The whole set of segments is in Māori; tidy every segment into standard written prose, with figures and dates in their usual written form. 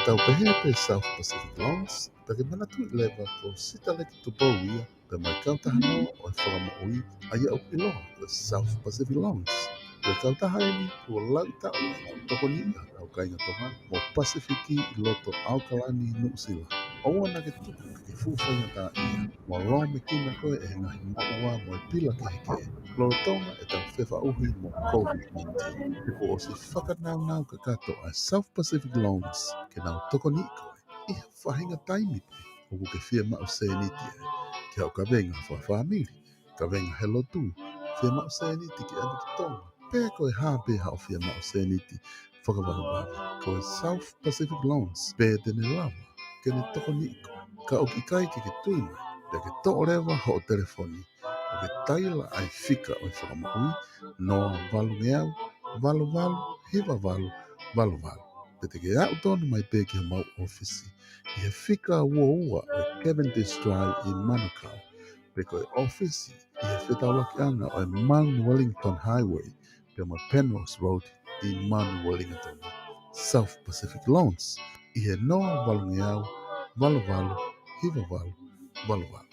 tau pehe South Pacific Loans, bagaimana tu leva ko sita leki tu bauia, pe mai kau tahano o e whakamoui, aia o iloa the South Pacific Loans. Pe kau tahaini ko lauta o toko nia au kainga toha, mo Pasifiki I loto Aukalani Nusila. Oua na ke tuku ke fuwhainga tā ia, mo roa me kina koe e ngahi maua mo e pila ke heke. Lorotonga e tau whewha uhi mo COVID-19. Te ko o se whakanau ka kato a South Pacific Loans ke nau toko ni koe. Iha whahinga taimi pe, o ke fia mao se niti e. Ke au ka venga wha whamiri, ka venga hello tu, fia mao se niti ke anu ki tonga. Pea koe hape hao fia mao se niti, whakawahawahi. Koe South Pacific Loans, pea tene lava, ke ne toko ni koe. Ka o ki kai ke tuina, pe ke to rewa ho o telefoni. O ke taila ai fika o whakamaui, noa walu ngeau, walu walu, hiva walu, walu walu. Pete ke au tonu mai pe ki mau ofisi. I he fika ua o Cavendish Drive I Manukau. Pe koe ofisi, I he whetawaki anga o Mount Wellington Highway, pe mo Penrose Road I Mount Wellington. South Pacific Loans, I he noa walu ngeau, walu walu, hiva walu, walu walu.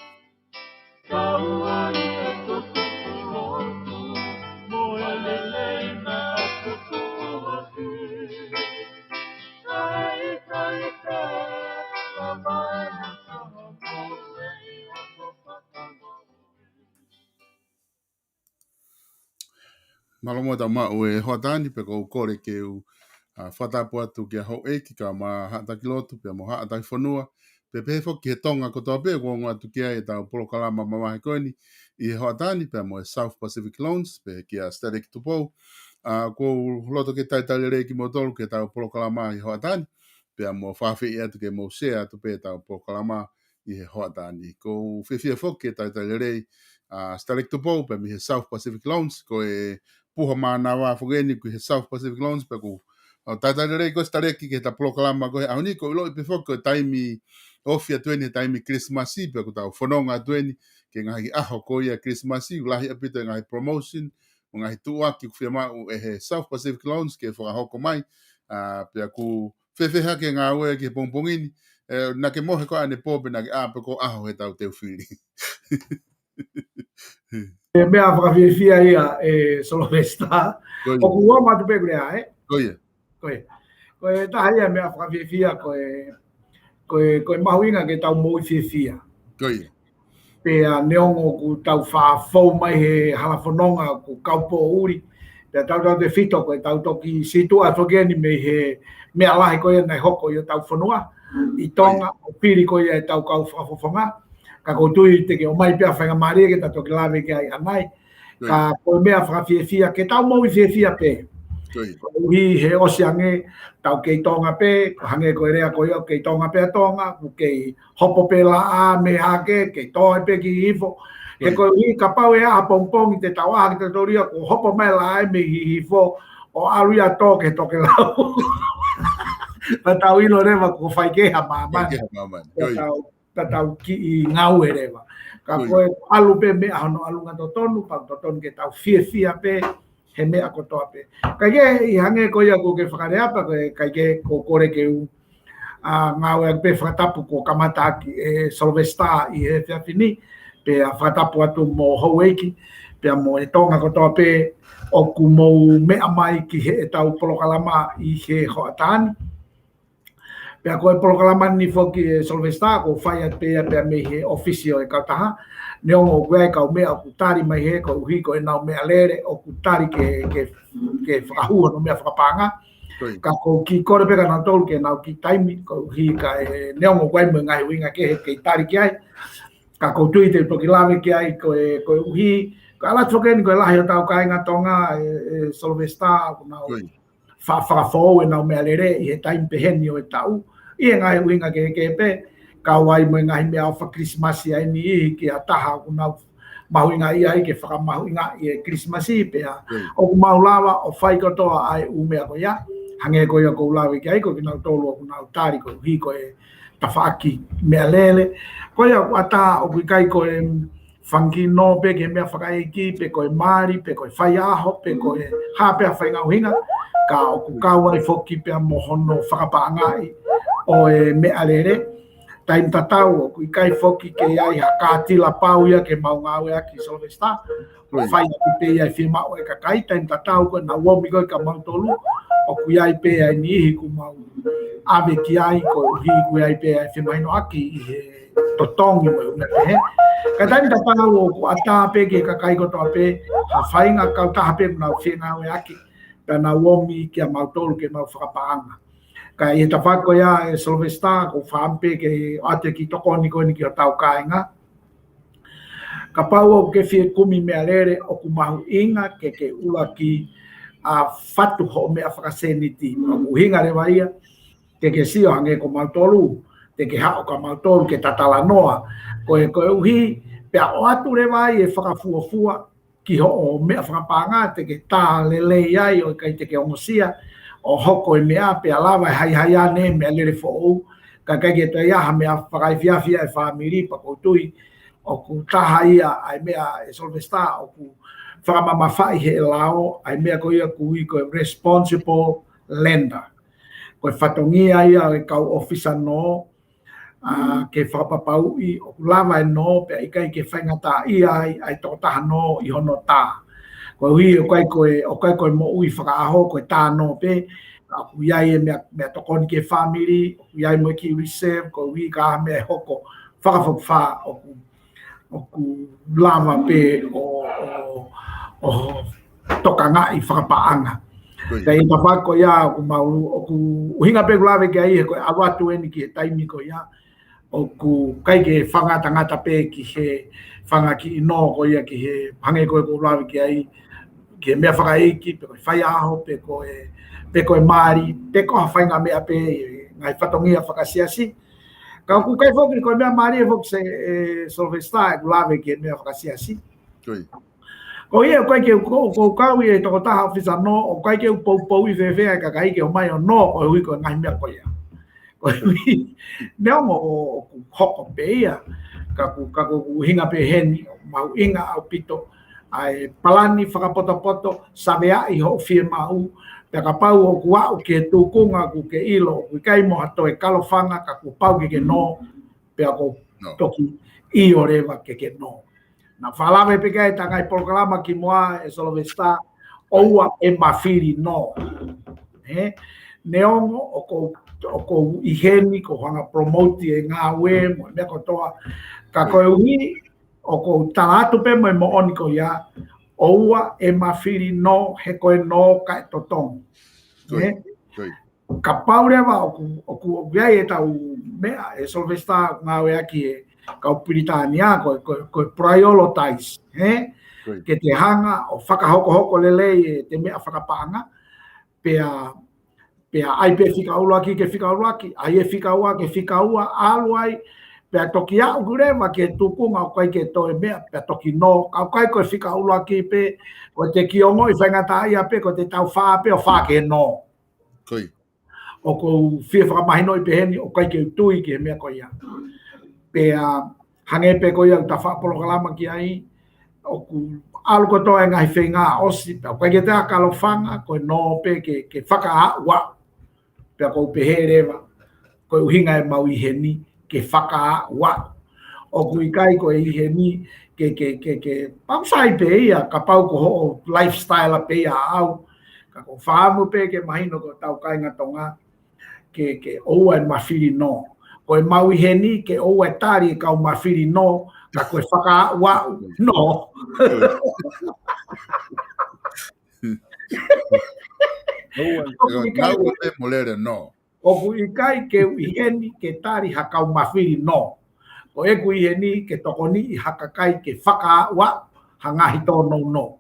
Malomo ta ma e hoatani pe ko kore ke u whatapu atu ki a ho eki ka ma hata kilotu pe mo hata whanua. Pe pefo ki he tonga ko tō pe ko ngā tukia e tau polokalama mamahe koini I he hoatani pe mo e South Pacific Loans pe ki a Static Tupou. Ko loto ke taitale rei ki mo tolu ke tau polokalama I hoatani pe mo whawhi e atu ke mo se atu pe tau polokalama I he hoatani. Ko whiwhia whoki e taitale rei Static Tupou pe mi he South Pacific Loans ko e puha mana wa fogeni ku he South Pacific Loans pe ku tata rei ko stareki ke ta proklama ko au ni ko lo pe foko taimi ofia 20 taimi Christmas pe ku ta fononga 20 ke ngai aho ko ia Christmas lahi apita ngai promotion ngai tua ki firma e he South Pacific Loans ke fo hoko mai pe ku fefe ha ke ngawe ke pompongini na ke mohe ko ane pope na ke pe ko aho he tau teu fili mea whakawhiwhia ia e Solomesta. O kua matu pe kurea, Koe. Koe taha ia mea whakawhiwhia koe mahuinga ke tau mōi whiwhia. Koe. Pea neongo ku tau whawhau mai he halafononga ku kaupo uri. Pea tau te whito koe tau toki situa tokeni me he mea lahi koe nei hoko i tau whanua. I tonga o piri koe e tau kau whawhawhanga. Ka kotui te ke o mai pia whainga maria ke tato ke lawe ke ai anai. Ka koe mea whakawhiwhia ke tau mau whiwhia pe. Uhi he osiange tau kei tonga pe, hange koe rea koe o kei tonga pe a tonga, ku kei hopo pe la a me hake, kei toa pe ki hifo. He koe uhi ka pau e aha pongpongi te tau aha ki te toria, ku hopo mai la a me hifo, o aluia toke toke lau. Pa tau ilo rewa ku whaikeha māmani. Tau ki I ngau e rewa. Ka koe alu pe mea hano alunga totonu, pa totonu ke tau whiwhia pe, he mea kotoa pe. Kai ke I hange koe ko ke whakareapa, kai ke ko kore ke u ngau e pe whakatapu ko kamataki e Solvesta I he whiawhini, pe a whakatapu atu mo Haueki, pe mo e tonga kotoa pe, o ku mo mea mai ki he e tau polokalama I he hoatani. Pea koe polokalama ni foki e Solvesta ko whai at pea me he ofisio e kautaha. Neongo koe kau mea o kutari mai he ko uhi ko e nau mea lere o kutari ke whakahua no mea whakapanga. Ka ko ki kore peka nau tolu ke nau ki taimi ko uhi ka e neongo koe me ngai winga ke tari ki ai. Ka ko tui te toki lawe ki ai ko uhi ka ala tokeni ko e lahi o tau kainga tonga e Solvesta ko nau whakafou e nau mea lere I he taimi peheni o e tau. I e ngai winga ke pe, ka wai mo ngai mea o Christmasi ai ni I ki a taha ku nau mahuinga I ai ke whakamahuinga I e Christmasi pea. O ku maulawa o whai kotoa ai umea ko ia, hange ko ia ko ulawe ki ai ko ki nau tolu o ku nau tari ko hi ko e tawhaki mea lele. Ko ia ku ata o ku kai ko e whangi no pe ke mea whakaiki, pe ko e mari, pe ko e whai aho, pe ko e hapea whai ngauhinga. Ka o ku kaua I foki pea mohono whakapaangai. o e me alere taim tatau ku kai foki ke ai hakatila pauia ke maungawe aki Solvesta fai ki pe ai firma o ka kai taim tatau ko na wo mi ko ka mautolu o ku ai pe ai ni ku mau ave ki ai ko hi ku ai pe ai firma no aki he totongi mo na he ka taim tatau ko ata pe ke ka kai ko to pe ha fai nga ka ta pe na firma o aki na wo mi ke mautolu ke mau whakapaanga ka i ta whako ia e Solvesta ko whampe ke ate ki toko ni koe ni ki o tau kāinga. Ka pau o ke whie kumi mea lere o ku mahu inga ke ula ki a whatu ho mea whakaseniti. O hinga rewa ia ke sio hange ko mautolu, te ke hao ka mautolu ke tatala noa. Koe uhi pea o atu rewa ia e whakafuafua ki ho o mea whakapanga te ke tā lele iai o kai te ke ongosia. O hoko e mea pe alawa hai ane mea lere fo'ou ka kai to ia ha mea whakai fiafia e whamiri pa koutui o ku taha ia ai mea e Solvesta o ku whakamama whai he lao ai mea ko ia kui ko responsible lender ko whatongia ia e kau ofisa no ke whakapapau i o ku lava e no pe ikai ke whaingata ia ai toko taha no i hono tā ko hui o kai koe mo ui whakaaho koe tāno pe ku iai e mea tokoni ke family ku iai mo ki reserve ko hui ka mea hoko whakawhakawha o ku lava pe o tokanga i whakapaanga ka i tawha ko ia ku mauru o ku uhinga pe kulave ke ai koe awatu eni ki he taimi ko ia o ku kai ke whangatangata pe ki he whanga ki ino ko ia ki he hange koe kulave ke ai ke mea whakaiki, pe koe whai aho, pe koe maari, pe koe whainga mea pe ngai whatongia whakasiasi. Ka ku kai whoki koe mea maari e whoki se Solvesta e kulawe ke mea whakasiasi. Ko ia koe ke ko kau i e toko taha ofisa no, o koe ke upou i whewhea ka kai ke o mai o no, koe hui koe ngai mea koe ia. Koe hui, neongo o hoko pe ia, ka ku hinga pe heni, mau inga au pito, ai palani whakapoto savea i ho firma u pe ka pau o kua o ke tukunga ku ke ilo ku kai mo hato e kalofanga ka ku pau ke no pe ko toki i o rewa ke no na falave pe kai tangai programa ki moa e Solvesta oua e mafiri no neongo o ko iheni ko hanga promote e ngā we mo me ko toa ka koe ui o ko talatu pe mo oni ko ia oua e mafiri no he koe no ka totong ka paurewa o ku viai e tau mea e Solvesta ngawe aki e ka Britania ko prioritize ke te hanga o whakahoko lele te mea whakapaanga pea ai pe whikaua ki ke whikaua ki ai e whikaua aluai pe toki au gureva ke tukunga o kai ke to e mea pe toki no ka kai ko fika ula ki pe o te kiongo i whaingata ia pe ko te tau wha pe o wha ke no o ko fia whakamahino i pe heni o kai ke tui ki he mea ko ia pe hange pe ko ia ta wha polokalama ki ai o ku alu ko to e ngai whainga osi pe o kai ke te akalofanga ko no pe ke whaka awa pe ko pe he rewa ko uhinga e mau i heni ke whaka wa o kui kai ko i he ni ke pausai pe ia ka pau ko ho lifestyle pe ia au ka ko whaamu pe ke mahino ko tau kai ngā tonga ke oua e mawhiri no ko e mau i he ni ke oua e tari ka o mawhiri no ka ko e whaka wa no o kui kai ke uheni ke tari hakau mawhiri no. O e kui heni ke tokoni i hakakai ke whaka wa hangahi tō no.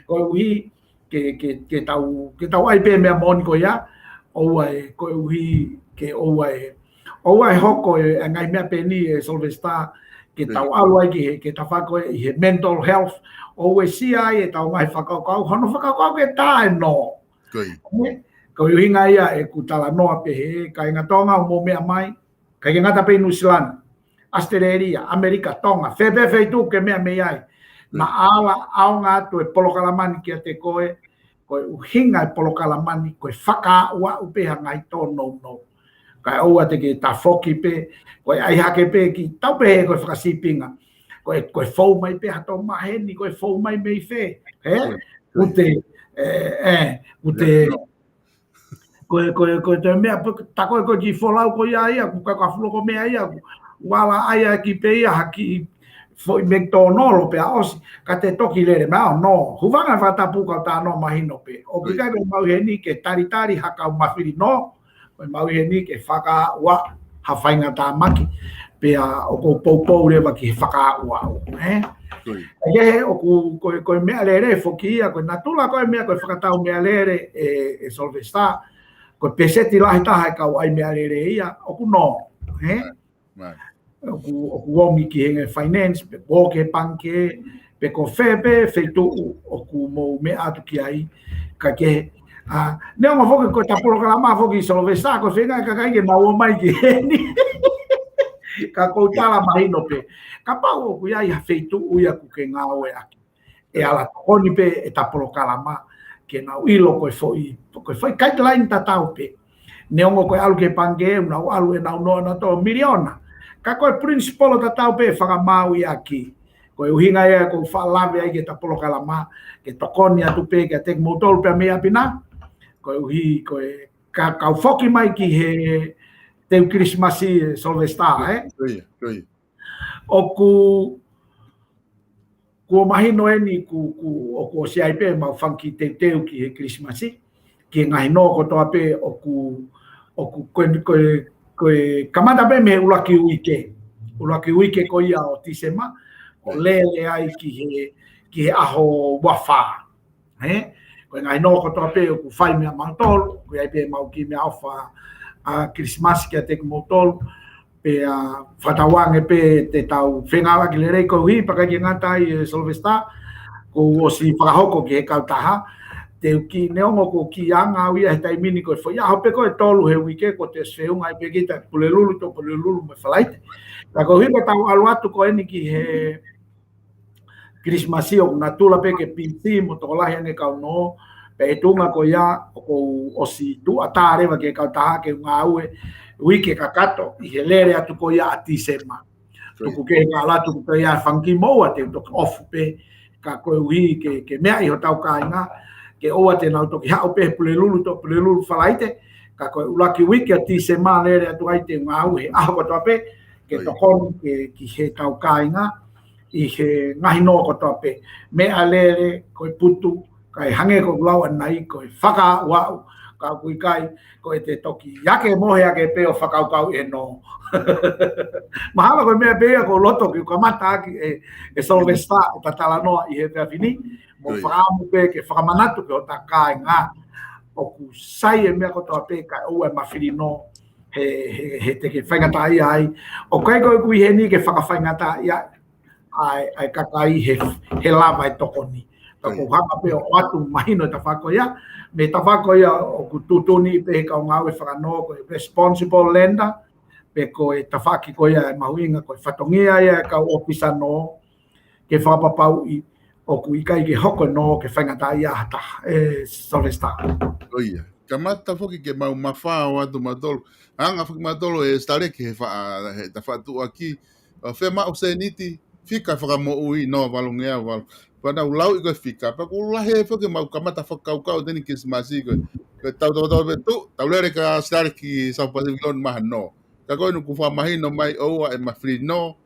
Ko uhi ke tau ai pe mea moni ko ia, oua e ko uhi ke oua e hoko e ngai mea pe ni e Solvesta ke tau alu ai ke tawhako i he mental health, oua e si ai e tau ngai whakaukau, hono whakaukau ke tā e no. Ko hinga ia e ku tala noa pe he kai ngā tonga o mea mai kai ngata pe New Zealand Australia Amerika tonga fe tu ke mea me ai na ala au ngā tu e polokalamani ki te koe hinga e polokalamani koe whaka ua upeha ngai tō no Ka oa te ke ta foki pe, koe ai hake pe ki tau pe he koe whakasipinga. Koe fau mai pe hato maheni, koe fau mai mei fe. Ute, koe te mea, ta koe ki wholau ko ia ia, ka whuloko mea ia, wala aia ki pe ia haki, foi McDonald's pe aosi ka te toki lere ma no huvanga whatapu ka ta no mahino pe o ki kai mau heni ke tari haka mawhiri no o mau heni ke whaka wa ha whainga tā maki pe a o ko poupou rewa ki whaka ua he o ko mea lere whoki ia ko natula ko mea ko whakatau mea lere e Solvestar ko peseti lahi taha kau ai mea lere ia o ku no o womi ki henge finance pe woke panke pe ko fepe feito o ku mo me atu ki ai ka ke ne o foke ko ta programa foke Solvestar ko fenga ka kai ke mau mai ki ni ka ko tala mai no pe ka pa o ku ai feito u ya ku ke ngao e ala koni pe e ta programa ke na ilo ko foi guideline ta tau pe ne o ko alu ke panke na alu e na no na to miliona ka koe principal ta tau pe whakamau i aki. Koe uhinga ea ko whaalawe ai ke ta polo kalama, ke tokoni atu pe ke tek motol pe mea pina. Koe uhi, koe kau whoki mai ki he teu Christmasi Solvestar, O ku mahino eni o ku o siai pe mau whanki teu ki he Christmasi, ki ngahi no ko toa pe o ku koe kamata pe me ulaki uike ko ia o tisema o lele ai ki he aho wafa koe ngai no ko toa pe o ku whai mea mantol koe ai pe mau ki mea awha a Christmas ki a te kumotol pe a whatawange pe te tau whengawa ki le rei ko hui paka ki ngata i Solvestar ko o si whakahoko ki he kautaha te uki neongo ko ki anga uia he taimini ko foi aho pe ko e tolu he wike ko te seunga ai pe kita pulelulu me falaite ta ko hipa tau aluatu ko eni ki he Christmasi o natula pe ke pinti mo to lahi ane kau no pe tunga ko ia o si tu atare wa ke kau taha ke nga ue wike kakato i he lere atu ko ia atisema tuku ke nga alatu ko ia funky mo ate to off pe ka ko ui ke mea i ho tau kainga ke oa te nau toki hao pe pulelulu falaite ka koe ulaki wiki a ti se maa lere atu ai te ngau he aho kotoa pe ke tokonu ki he tau kāinga i he ngahi no kotoa pe mea lere koe putu kai hange ko lau anai koe whaka wau ka kui kai koe te toki yake mohe ake pe o whakau kau e no mahala koe mea pea ko loto ki kamata aki e Solvestar ta tala noa i he pea fini mo whaamu pe ke whakamanatu ke o ta kāi ngā o ku sai e mea kotoa pe kai o e mawhiri no he te ke whaingata ia ai o kai koe kui he ni ke whakawhaingata ia ai kakai he lava e tokoni ta ko hapa pe o atu mahino ta whakoia me ta whakoia o ku tutuni pe he kau ngau e whakano ko responsible lender pe ko e ta whaki koia e mahuinga ko e whatongia ia kau opisa no ke whapapau i o ku ikai ke hoko no ke whaingata ia hata Solvestar. Oia, ka mata foki ke mau mawha o atu matolo. Anga whaki matolo e stare ke he ta whatu aki. Whe mao se niti, whika whakamo ui no walungea wal. Wana ulau i koe whika, pa kulahe whaki mau ka mata whakaukau teni ke simasi koe. Tau lere ka stare ki South Pacific Lone maha no. Ka koe nuku whamahino mai oua e mawhiri no.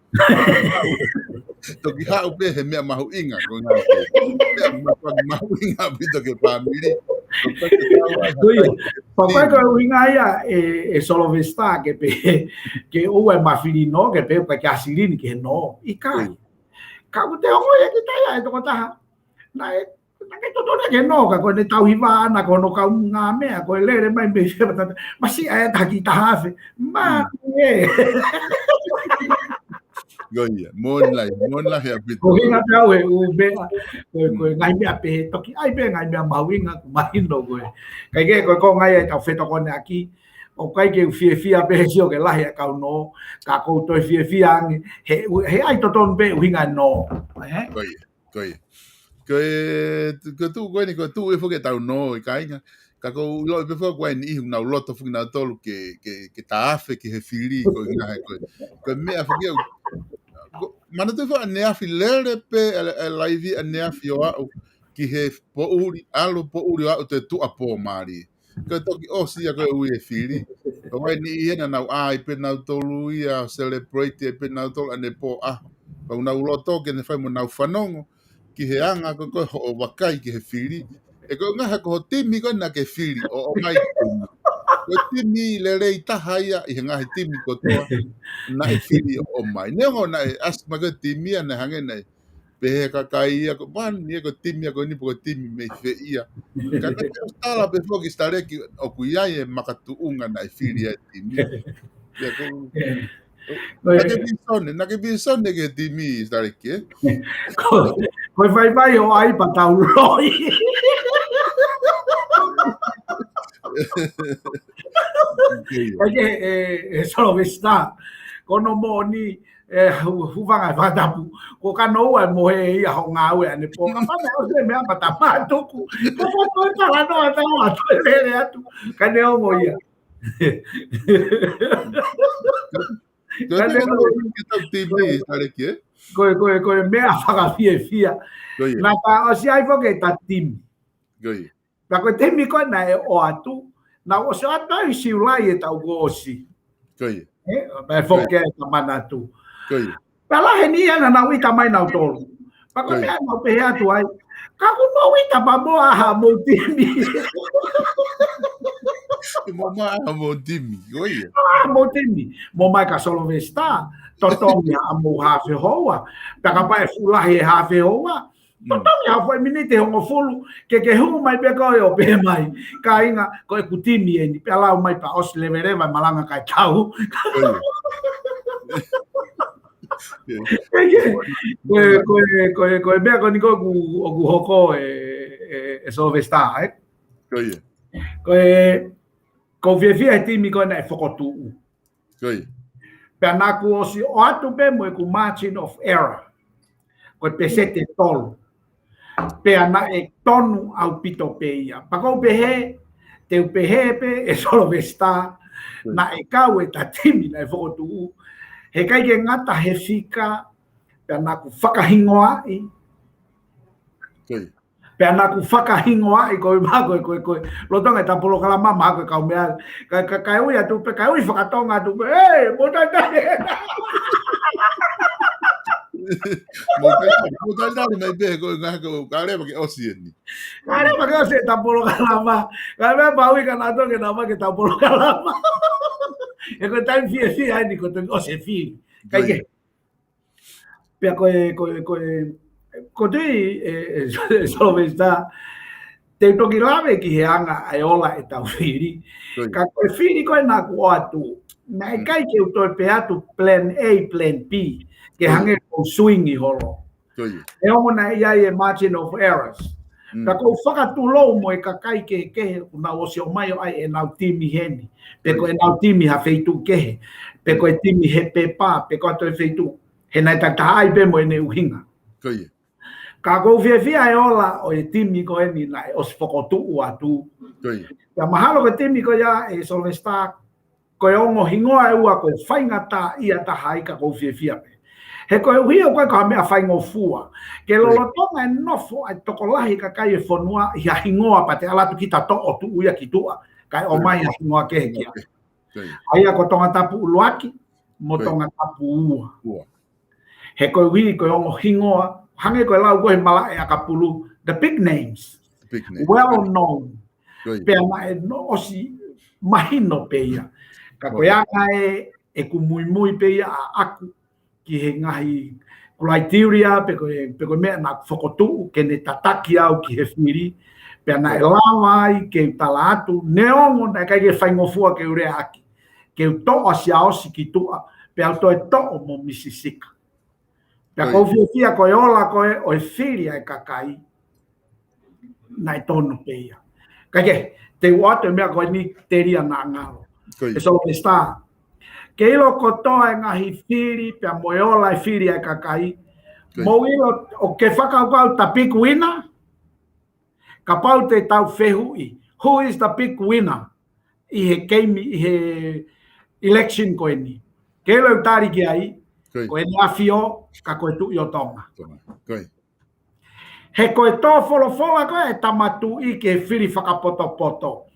Toki hau pe he mea mahu inga ko ngā mahu inga pito ke pāmiri papai ko inga ia e Solvestar ke pe ke o e mawhiri no ke pe ka asirini ke no i kai ka te ongo ia ki tai ai toko taha na e ke totona ke no ka ko ne tau hiwa ana ko no ka ngā mea ko lere mai me masi ai taki taha fe ma e Goia, mon lai a pito. Ko hinga tau e u bea, ko ngai mea pe toki, ai bea ngai mea mawinga ku mahino koe. Kai ke ko ngai e tau wheto kone aki, o kai ke fia pe sio ke lahi a kau no, ka koutou fia angi, he ai toton pe u hinga no. Goia. Ko tu koe ni ko tu e foke tau no i ka inga. ka ko lo pe fo ko ni na loto fu na tolu ke taafe ke he fili ko nga ko me a fo mana te fa ne afi lere pe live a ne afi o ki he po uri alo po uri o te tu apo mari ko to ki o si ko u e fili ko wai ni ena na ai pe na tolu ia celebrate pe na tolu ane po pa una uloto ke ne fa mo na fanongo ki he anga ko o wakai ki he fili e ko nga ko timi ko na ke fili o mai ko timi le rei tahaya i nga he timi ko toa na e fili o mai ne ngo na as ma ko timi na hange na pe ka kai ko ban ni ko timi ko ni ko timi me fe ia ka na ko stala pe fo ki stare ki o ku ia e makatu unga na e fili e timi ya ko na ke bisone ke timi stare ki ko vai o ai pa tau roi solo vesta kono mo ni huvanga vadapu ko kano wa mo he ia ho nga we ane po pa na o se me apa tapa tuku ko ko ta la no ta wa to le atu kane o mo ia kane o kita tibi sare ke ko me afaga fia na ta o si ai fo ke ta tim goi la ko temi ko na e o atu na o se ata i si ulai e tau gosi goi ba fo ke ta manatu goi pala he ni ana na wita mai na tolu pa ko me na pe atu ai ka ko mo wita pa mo a mo timi mo timi goi mo timi mo mai ka solo vesta totonga mo ha fe hoa pa ka pa fula he ha fe hoa totonga foi minite ho fulu ke hu mai pe ko o pe mai ka inga ko e kutimi ni pala mai pa os levereva malanga ka tau ko be ko ni ko ku hoko e so vesta ko vivia timi ko na fokotu Panaku o si o atu pe mo ku margin of error ko pesete tol pe ana e tonu au pito peia pa ko pehe te pehe pe e solo vesta na e kau e tatimi na e fokotu he kai ke ngata he fika panaku whakahingoa i Pena ku whakahingoa i koe mako koe lotonga ta polo kala mama koe kau mea kai ui atu pe kai ui whakatonga atu pe mo tai mo tai mai be koe ngā koe kare pa ke osi ni kare pa ke osi ta polo kala ma kai mea pa ui ka nato ke nama ke ta polo kala ma e koe tai fi ai ni koe osi fi kai ke pia ko tui solo vesta te toki lawe ki he anga ai ola e tau whiri ka koe whiri koe nā kua atu na e kai ke utoi pe atu plan A, plan B ke hange ko swing i holo e ongo na iai e margin of errors ka kou whakatu lou mo e ka kai ke kehe una o si o mai o ai e nau timi heni pe koe nau timi ha feitu kehe pe koe timi he pe pā pe koe toi feitu he nai ta ai pe mo e ne uhinga ka kou fia e ola o e timi ko e ni na e os fokotu atu ya mahalo ke timi ko ya e solvesta ko e ongo hingoa e ua ko whaingata ia ta hai ka kou fia pe he ko e uhi o koe ka mea whaingo fua ke lolotonga e nofo ai tokolahi ka kai e whanua ia hingoa pa te alatu ki ta to o tu uia ki tua kai o mai a hingoa ke kia aia ko tonga tapu uluaki mo tonga tapu ua he ko e uhi ko e ongo hingoa hange ko lau ko mala e akapulu the big names well known pe na e no osi mahino peia ka ko ya e ku muy peia aku ki he ngahi criteria pe ko me na fokotu ke ne tataki au ki he firi pe na e lawai ke talatu neongo na ka ke faingo fua ke ure aki ke to asia osi ki tu pe auto e to mo misisika Pea kou fia koe ola koe o e whiria e kakai nai tonu peia. Kake, te uato e mea koe ni teria na ngaro. E so te sta. Ke ilo kotoa e ngahi whiri, pea moe ola e whiria e kakai. Mo ilo o ke whakaukau tapiku ina, ka pau te tau whehui, who is the big winner i he game i he election ko ni ke lo tari ki ai ko ni afio ka ko tu yo tonga he ko to folo ko e tamatu i ke fili whakapoto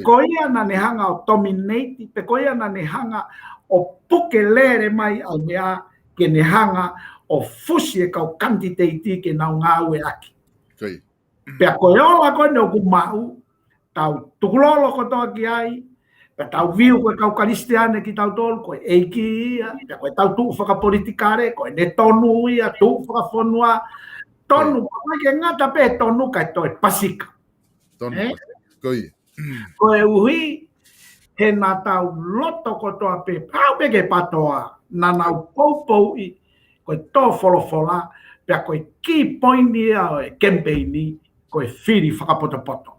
ko ia na ne hanga o dominate pe ko ia na ne hanga o puke lere mai au mea ke ne hanga o fusi e kau candidate ke nau ngāwe aki. Pea koe ola koe ne o ku mau, tau tukulolo ko toa ki ai, pea tau viu koe kau karistiane ki tau tolu, koe eiki ia, pea koe tau tuu whakapolitikare, koe ne tonu ia, tuu whakafonua, tonu, koe ke ngata pe tonu kai toi pasika. Koe uhi, he nā tau loto ko toa pe, pau pe ke patoa, nā nau poupou i, koe tō wholofola, pea koe ki poini au e campaigni, koe whiri whakapoto.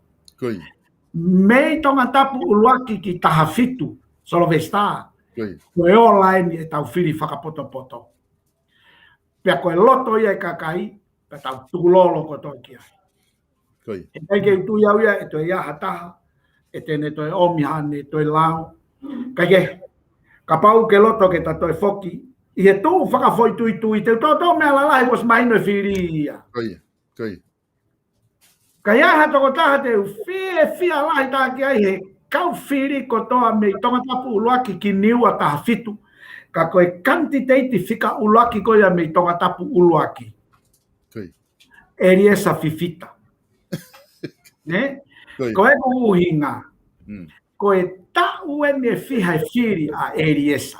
Mei tonga tapu uluaki ki taha fitu, Solvesta, koe online e tau whiri whakapoto. Pea koe loto ia e kakai, pea tau tukulolo ko tō ki ai. E kai ke utu iau ia e toi aha taha, e tene toi omihane, toi lao. Kai ke, ka pau ke loto ke ta toi foki, i he tū whakafoi tui, te tō mea lalai was maino e whiri ia. Ka iaha toko taha te whia lahi taha ki ai he kau whiri ko toa mei tonga tapu uluaki ki niua taha fitu. Ka koe candidate whika uluaki ko ia mei tonga tapu uluaki. Eriesa fifita. Koe ko uhinga. Koe ta uene whiha e whiri a Eriesa.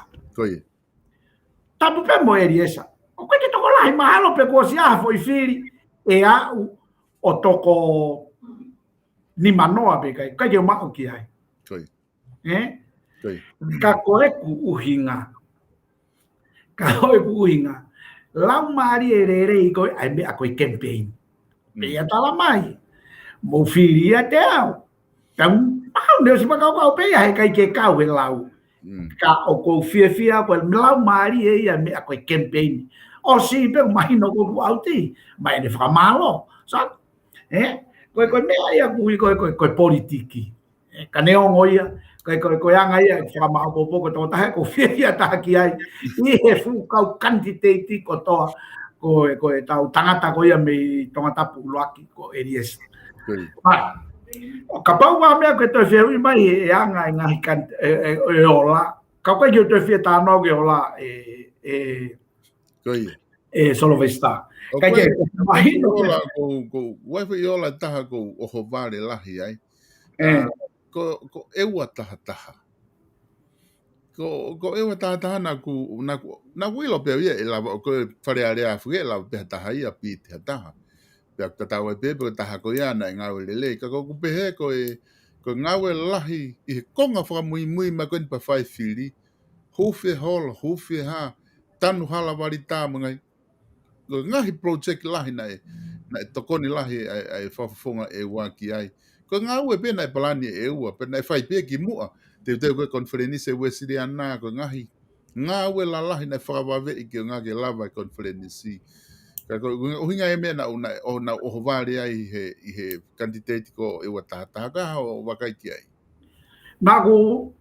Tapu pe mo Eriesa. O koe ke toko lahi mahalo pe kua si aha foi whiri e au o toko ni manoa pe kai. Kai ke umako ki ai. Ka koe ku uhinga. Lau maari e rere i koe ai mea koe campaign. Pea tala mai. Mo whiri a te au. Kau mahau neo si makau pea he kai ke kau he lau. Ka o kou whia koe lau maari e ia mea koe campaign. O si pe mahino kou au ti. Mai ne whakamalo. Sa? Koe mea ia kui koe politiki. Ka neongo ia. Koe anga ia whakamao poko tō tahe ko whia taha ki ai. I he whukau candidate ko toa. Koe tau tangata ko ia mei tonga tapu uluaki ko Eriesa. Ka pau wā mea koe toi whia mai e anga e ngahi e ola. Ka koe ki o toi whia tāno ke ola e Solvesta. Kai ke mahino ko waifu i ola taha ko oho vare lahi ai. Ko eua taha. Ko eua taha na wilo pia ia e lava ko wharearea fuge lava pia taha ia piti taha. Pia katawa pepe taha ko ia na ngawe lele. Ka ko pehe ko ngawe lahi i he konga whakamui ma koe ni pa whai whiri. Houwhe hola, houwhe ha. Tanu hala wari tā mga. Ko ngahi project lahi na e tokoni lahi ai whafafonga e waki ai. Ko ngawe pena e palani e ua, pena e whai pia ki mua. Te koe konferenise wesiri ana, ko ngawe la lahi na e whakawawe i ki o ngake lava e konferenisi. Ko uhinga e mea na oho wāre ai i he candidate ko e ua taha ka o wakai ki ai. Naku,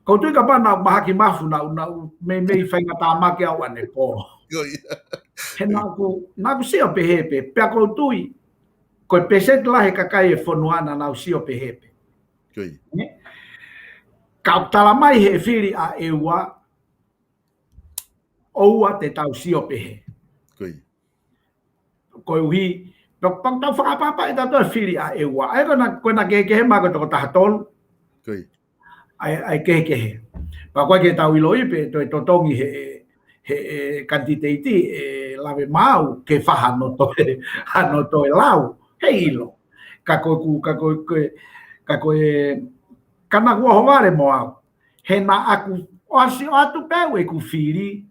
kau tui ka pana mahaki mafu na mei whainga tā make au ane po. He naku sio pehepe, pia kau tui, koe peset lahe kakai e whonuana nau sio pehepe. Kau tala mai he whiri a eua, oua te tau sio pehe. Koe uhi, pang tau whakapapa e tato e whiri a eua. Ai koe na kehe mako toko taha tolu. Ai kehe. Pa koe ke tau ilo ipe, toi totongi he candidate e lawe mau ke whahano toe lau. He ilo. Ka koe kana kua hongare mo au. He na aku, o atu peu e ku whiri,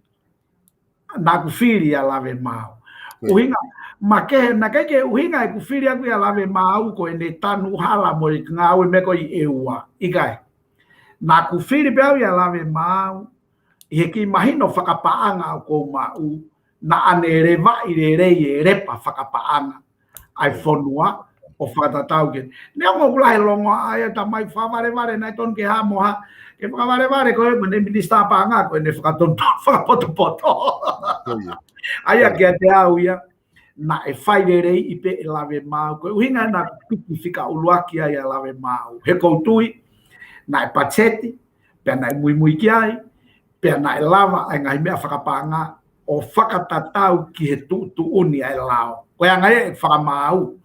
na ku whiri a lawe mau. Uhinga, ma kehe na keke uhinga e ku whiri aku a lawe mau ko e ne tanu hala mo i ngāwe me ko i eua. Ikai. Na ku whiri peu i a lawe mau, i he ki mahino whakapaanga o kou mau, na ane rewa i re rei e repa whakapaanga. Ai whonua, o whatatau ke. Nea ngō kulahe longo aia ta mai whawareware nai ton ke ha moha. Ke whawareware koe mene minista panga koe ne whakapoto. Aia kia te au ia. Na e whairerei i pe e lawe mau. Koe uhinga na piki whika uluaki ai a lawe mau. He koutui, na e pacheti, pia na e mui ki ai, pia na e lava ai ngahi mea whakapanga o whakatatau ki he tu uni ai lao. Koe angai e whakamau.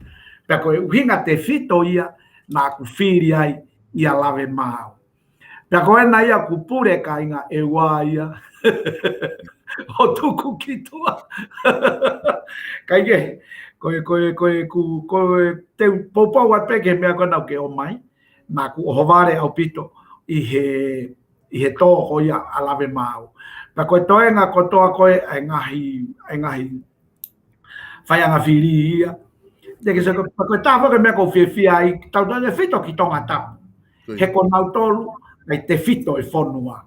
Pia koe uhinga te whito ia, na ku whiri ai i a lawe mau. Pia koe na ia ku pure ka inga e wā ia. O tuku ki tua. Kai ke, koe te popau a peke mea koe nau ke o mai, nā ku ohovare au pito i he tō hoia a lawe mau. Pea koe toenga kotoa koe ai ngahi whaianga whiri ia. Teke se koe tāwhaka mea kou whiawhia ai, tau tau whito ki tonga tapu. He ko nau tolu, ai te whito e whonua.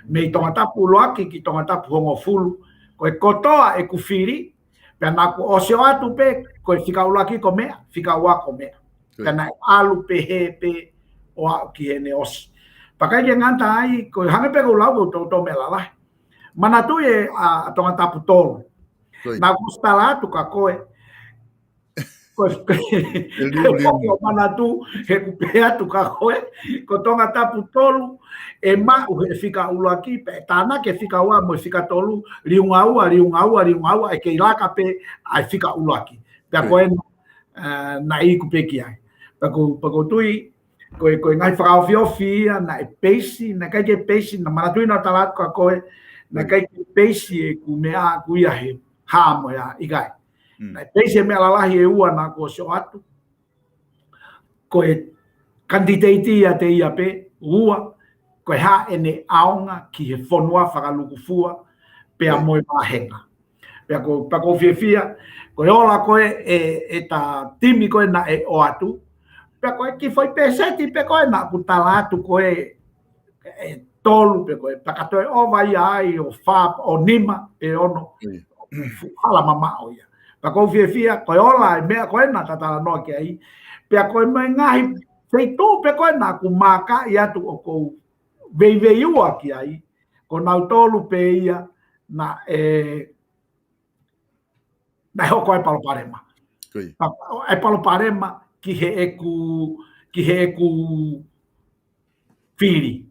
Me tonga tapu loaki ki tonga tapu hongo fulu, koe kotoa e ku whiri, pea nā ku osio atu pe, koe whikaulaki ko mea, whikaua ko mea. Pea nā alu pe he pe o au ki he ne osi. Pakai ke nganta ai, koe hange pe kou lau tō me lalahi. Mana tu e a tonga tapu tolu. Nā ku stala atu ka koe, koe mana tu he ku pe atu ka koe, ko tonga tapu tolu, e mau he whika ulaki, pe tāna ke whika ua mo whika tolu, riungaua, e ke ilaka pe ai whika ulaki. Pea koe na i ku peki ai. Pako tui, koe ngai whakaowhiofi ia, na e peisi, na kai ke peisi, na maratui na talat ka koe, na kai ke peisi e ku mea ku ia he hamo ia ikai. Na e peisi e mea lalahi e ua na ko sio atu. Koe kanditeiti ia te ia pe, ua, koe ha ene aonga ki he whonua whakalukufua pea moe mahenga. Pea ko pako whiawhia, koe ola koe e ta timi koe na e o atu. Pea koe ki whai peseti pe koe na kutala atu koe e tolu pe koe. Pakatoe o vai ai o wha o nima e ono. Hala mamao ia. Pako whiawhia, koe ola e mea koe na tatala noa ki ai. Pea koe mai ngahi feitu pe koe na ku maka i atu o kou vei ua ki ai, ko nau tolu pe ia na hoko ai paloparema. Ai paloparema ki he eku whiri.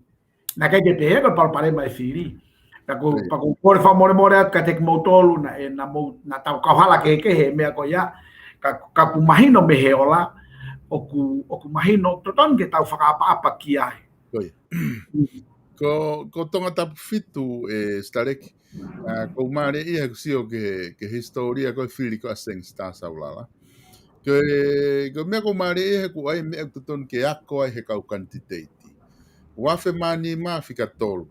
Na kai ke te heko paloparema e whiri. Pako kore whamore atu ka teki mou tolu na tau kauhala ke he mea ko ia, ka ku mahino me he ola, o ku mahino toton ke tau whakaapa ki ai. Ko tonga tapu fitu e stareki, ko maare ia kusio ke historia ko whiri ko aseng sta saulala. Ko mea ko maare ia ku ai mea tuton ke ako ai he kau kantiteiti. Wafe mani ma fika tolu.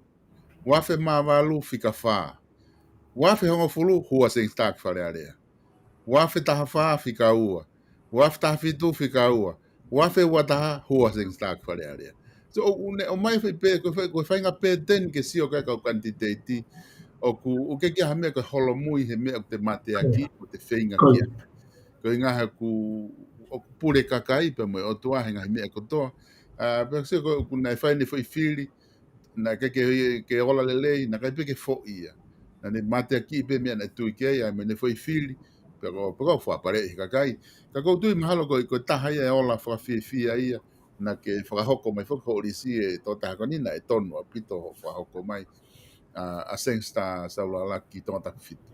Wafe ma walu fika wha. Wafe hongo fulu hua seng sta kwhare area. Wafe taha wha fika ua. Wafe taha fitu fika ua. Wafe wataha hua seng sta kwhare area. So o mai pe ko fainga pe ten ke sio ka quantity o ke ha me ko holomui he me te mate aqui o te feinga ki ko inga ha ku o pure kakai pe mo o tua hinga me ko to pe se ko na faini foi fili na ke ola lele na ka pe ke fo ia na ne mate aqui pe me na tu ke ya me ne foi fili pero fo apare kakai ka ko tu mahalo ko ta ha ia ola fa fi ia na ke whakahoko mai whakaorisi e tō tahakoni na e tonu a pito ho whakahoko mai a sengsta saulala ki tonga taku fitu.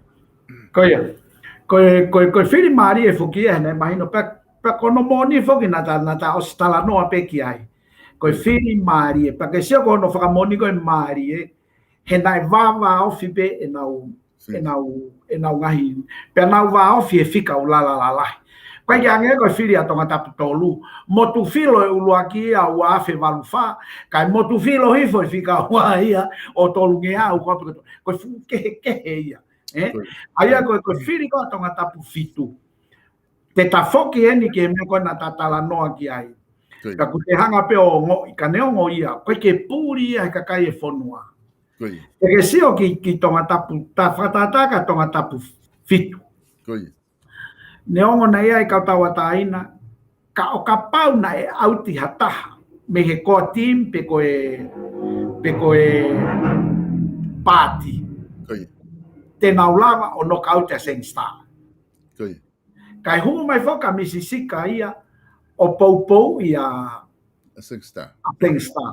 Koe whiri maari e whuki e hene mahino pa kono moni whuki na ta ostala noa peki ai. Koe whiri maari e pa ke sio kono whakamoni koe maari e he nai wawa ofi pe e nau ngahi. Pe nau wa ofi e whika u lalalalahi. Koe ki ange koe whiri a tonga tapu tolu. Motu filo e uluaki ia ua afe walufa. Kai motu filo hifo e whika ua ia o tolu ngea au koe kehe ia. Aia koe whiri koe tonga tapu fitu. Te ta foki eni ke me koe na tatala noa ki ai. Ka ku te hanga pe o ngoi, ka neongo ia. Koe ke puri ia he kakai e whonua. Te ke sio ki tonga tapu, ta whatataka tonga tapu fitu. Neongo na ia i kautawa taina, ka o ka pau na e auti hataha me he koa team pe koe party Kai. te naulanga o knockout a Seng Star Kai. kai hungu mai foka misisika ia o poupou ia A Seng Star. a Seng Star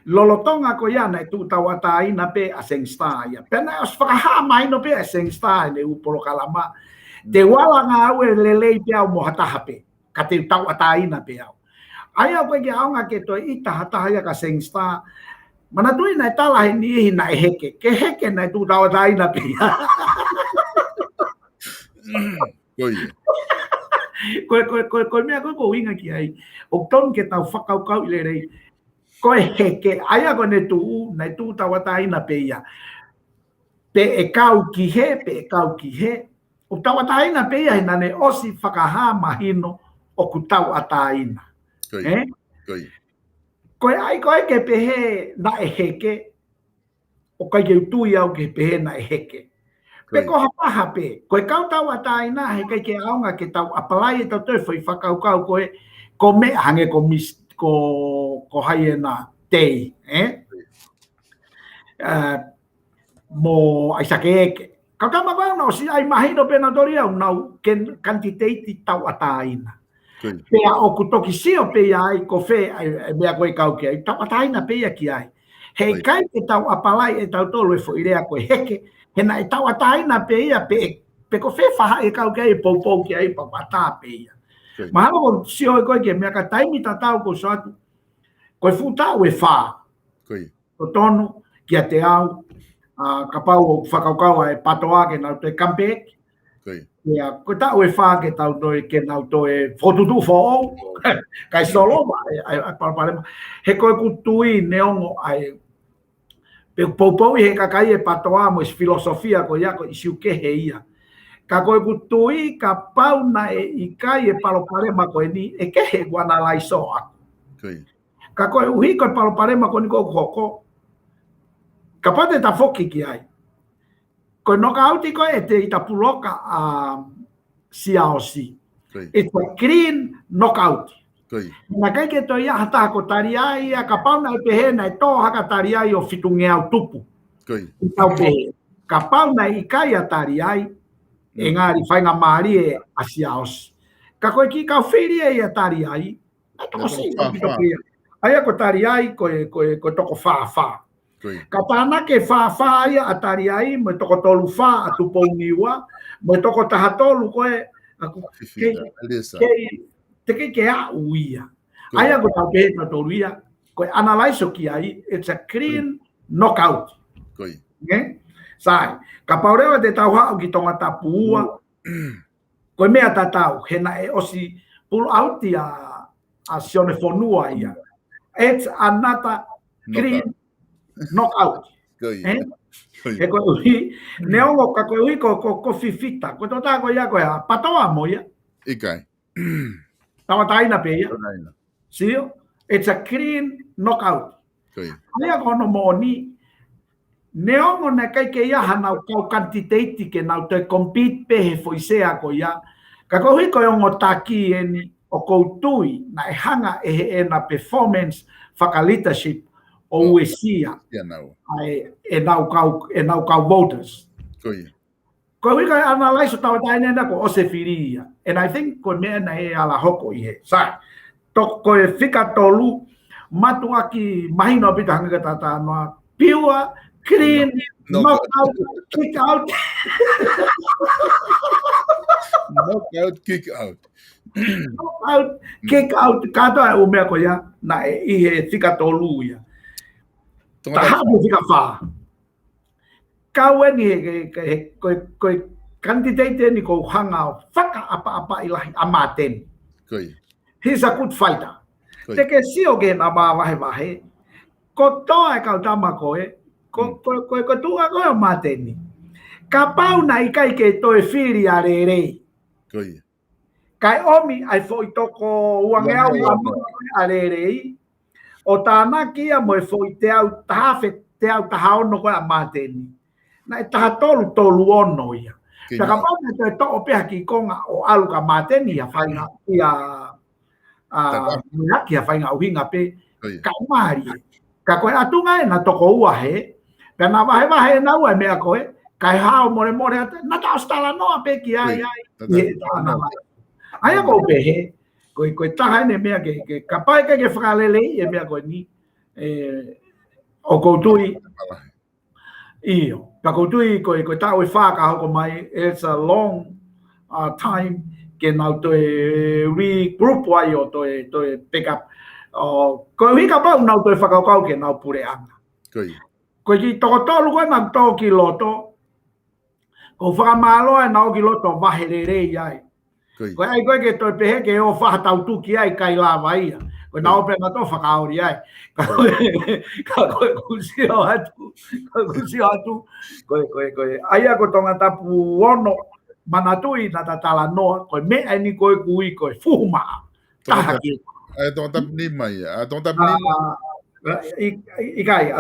lolotonga ko ia na tu tawata ina pe a Seng Star ia pena os whakaha mai no pe a Seng Star ne upolo kalama te wala ngā au e lelei pe au mo hataha pe ka te tawata ina pe au ai au ke aunga ke to ita hataha ia ka Seng Star mana tu ina tala ni na heke ke heke na tu tawata ina pe ko mea ko inga ki ai o ton ke tau whakaukau i le rei ko heke aia ko ne tu tawata ina pe ia pe e kau ki he o tawata ina pe ia na ne osi whakaha mahino o ku tau ata ina ko ai ko ke pe he na e heke o kai ke tu ia o ke pe he na e heke pe ko hapaha pe ko kau tau ata ina he kai ke aunga ke tau apalai tau te foi whakaukau ko me hange ko mis ko haiena tei mo ai sakeke ka kama ba no si ai mahino penadoria unau ken quantity tau ataina pe o kutoki sio pe ai ko fe me ko kau ke tau ataina pe ki ai he kai ke tau apalai e tau tolo e foi rea ko heke he na tau ataina pe ia pe ko fe fa e kau ke e popo ki ai pa pata pe ia mahalo ko sio ko ke me ka taimi tatau ko so ko futa o e fa ko tonu ki te au ka pau whakaukau e patoa ke nau te comeback ia ko ta o e fa ke tau no ke nau to e fotutu fo kai solo ai para he ko ku tui neongo ai pe popo he ka kai e patoa mo filosofia ko ia ko isiu ke he ia ka ko ku tui ka pau na e i kai e palo parema ko ni e ke he guana lai so ka ko uhi ko palo parema ko ni ko hoko kapate ta foki ki ai ko knockout ko e te ita puloka a CRC it's a clean knockout na kai ke to ia hata ko taria ia ka pau na pe he na to haka taria o fitunge au tupu tau pe ka pau na i kai taria e ngari whainga maari e a CRC ka ko ki ka firi e taria ai to si ai ko taria ko toko fa ka pana ke fa ia atari ai mo toko tolu fa atu pongiwa mo toko tahatolu ko e ke a uia ai ko ta pe na toluia ko analyze ki ai it's a clean knockout sai ka paureva te tau ha ki tonga tapua ko me atatau hena e osi pull out ia a sione fonua ia it's another clean knockout e ko ui neongo ka ko ui ko fifita ko tota ko ia ko ya patoa mo ia ikai tama taina pe ia sio it's a clean knockout ia ko no moni neongo na kai ke ia hana ko quantity ke na to compete pe he foisea ko ia ka ko ui ko ngo taki eni o ko tui na e hanga e na performance faka leadership o uesia e nau kau voters ko wi ka analyze ta ta na ko o se firia and I think ko me na e ala hoko i sa to ko e fika tolu matu aki mahino bita hanga ta no pure clean knockout kick out knockout kick out kick out kada o me ko ya na i he fika tolu ya tahabu fika fa kaweni ko candidate ni ko hanga faka apa ilahi amaten he's a good fighter te ke sio ge na ba wahe ko toa ka tama ko ko tu ko mateni ka pau na ikai ke to e firi arere kai omi ai foi toko uangea arere o tāna kia mo e foi te au tahafe te au tahao no ko a mateni na e taha tolu ono ia ka pau na te to opea ki konga o alu ka mateni ia whainga ia Kia whainga uhinga pe Koia. ka maari. Ka koe atunga e na toko ua he. Pea na wahe na ua e mea koe. Kai hao more ate. Na ta ostala noa pe ki ai. Aia ko pe he. Koe taha ene mea ke ka pai ke whakalelei e mea koe ni. O koutui. Iyo. Ka koutui koe tau e whaka hoko mai. It's a long time. Ke nau toe regroup wai o toe pick up. Ko hika pau nau toe whakaukau ke nau pure anga. Ko ki toko tolu koe nau tō ki loto. Ko whakamaloa e nau ki loto wahere rei ai. Ko ai koe ke toi pehe ke o whakatau tuki ai kai la vai. Ko nau pe na tō whakaori ai. Ka koe kusio atu. Ko kusio atu. Koe aia ko tonga tapu ono. Manatui na tatala noa, koe mea ni koe kui koe fuhuma. Taha ki. Ai tonga tapu ni mai, ai tonga tapu ni mai. Ikai,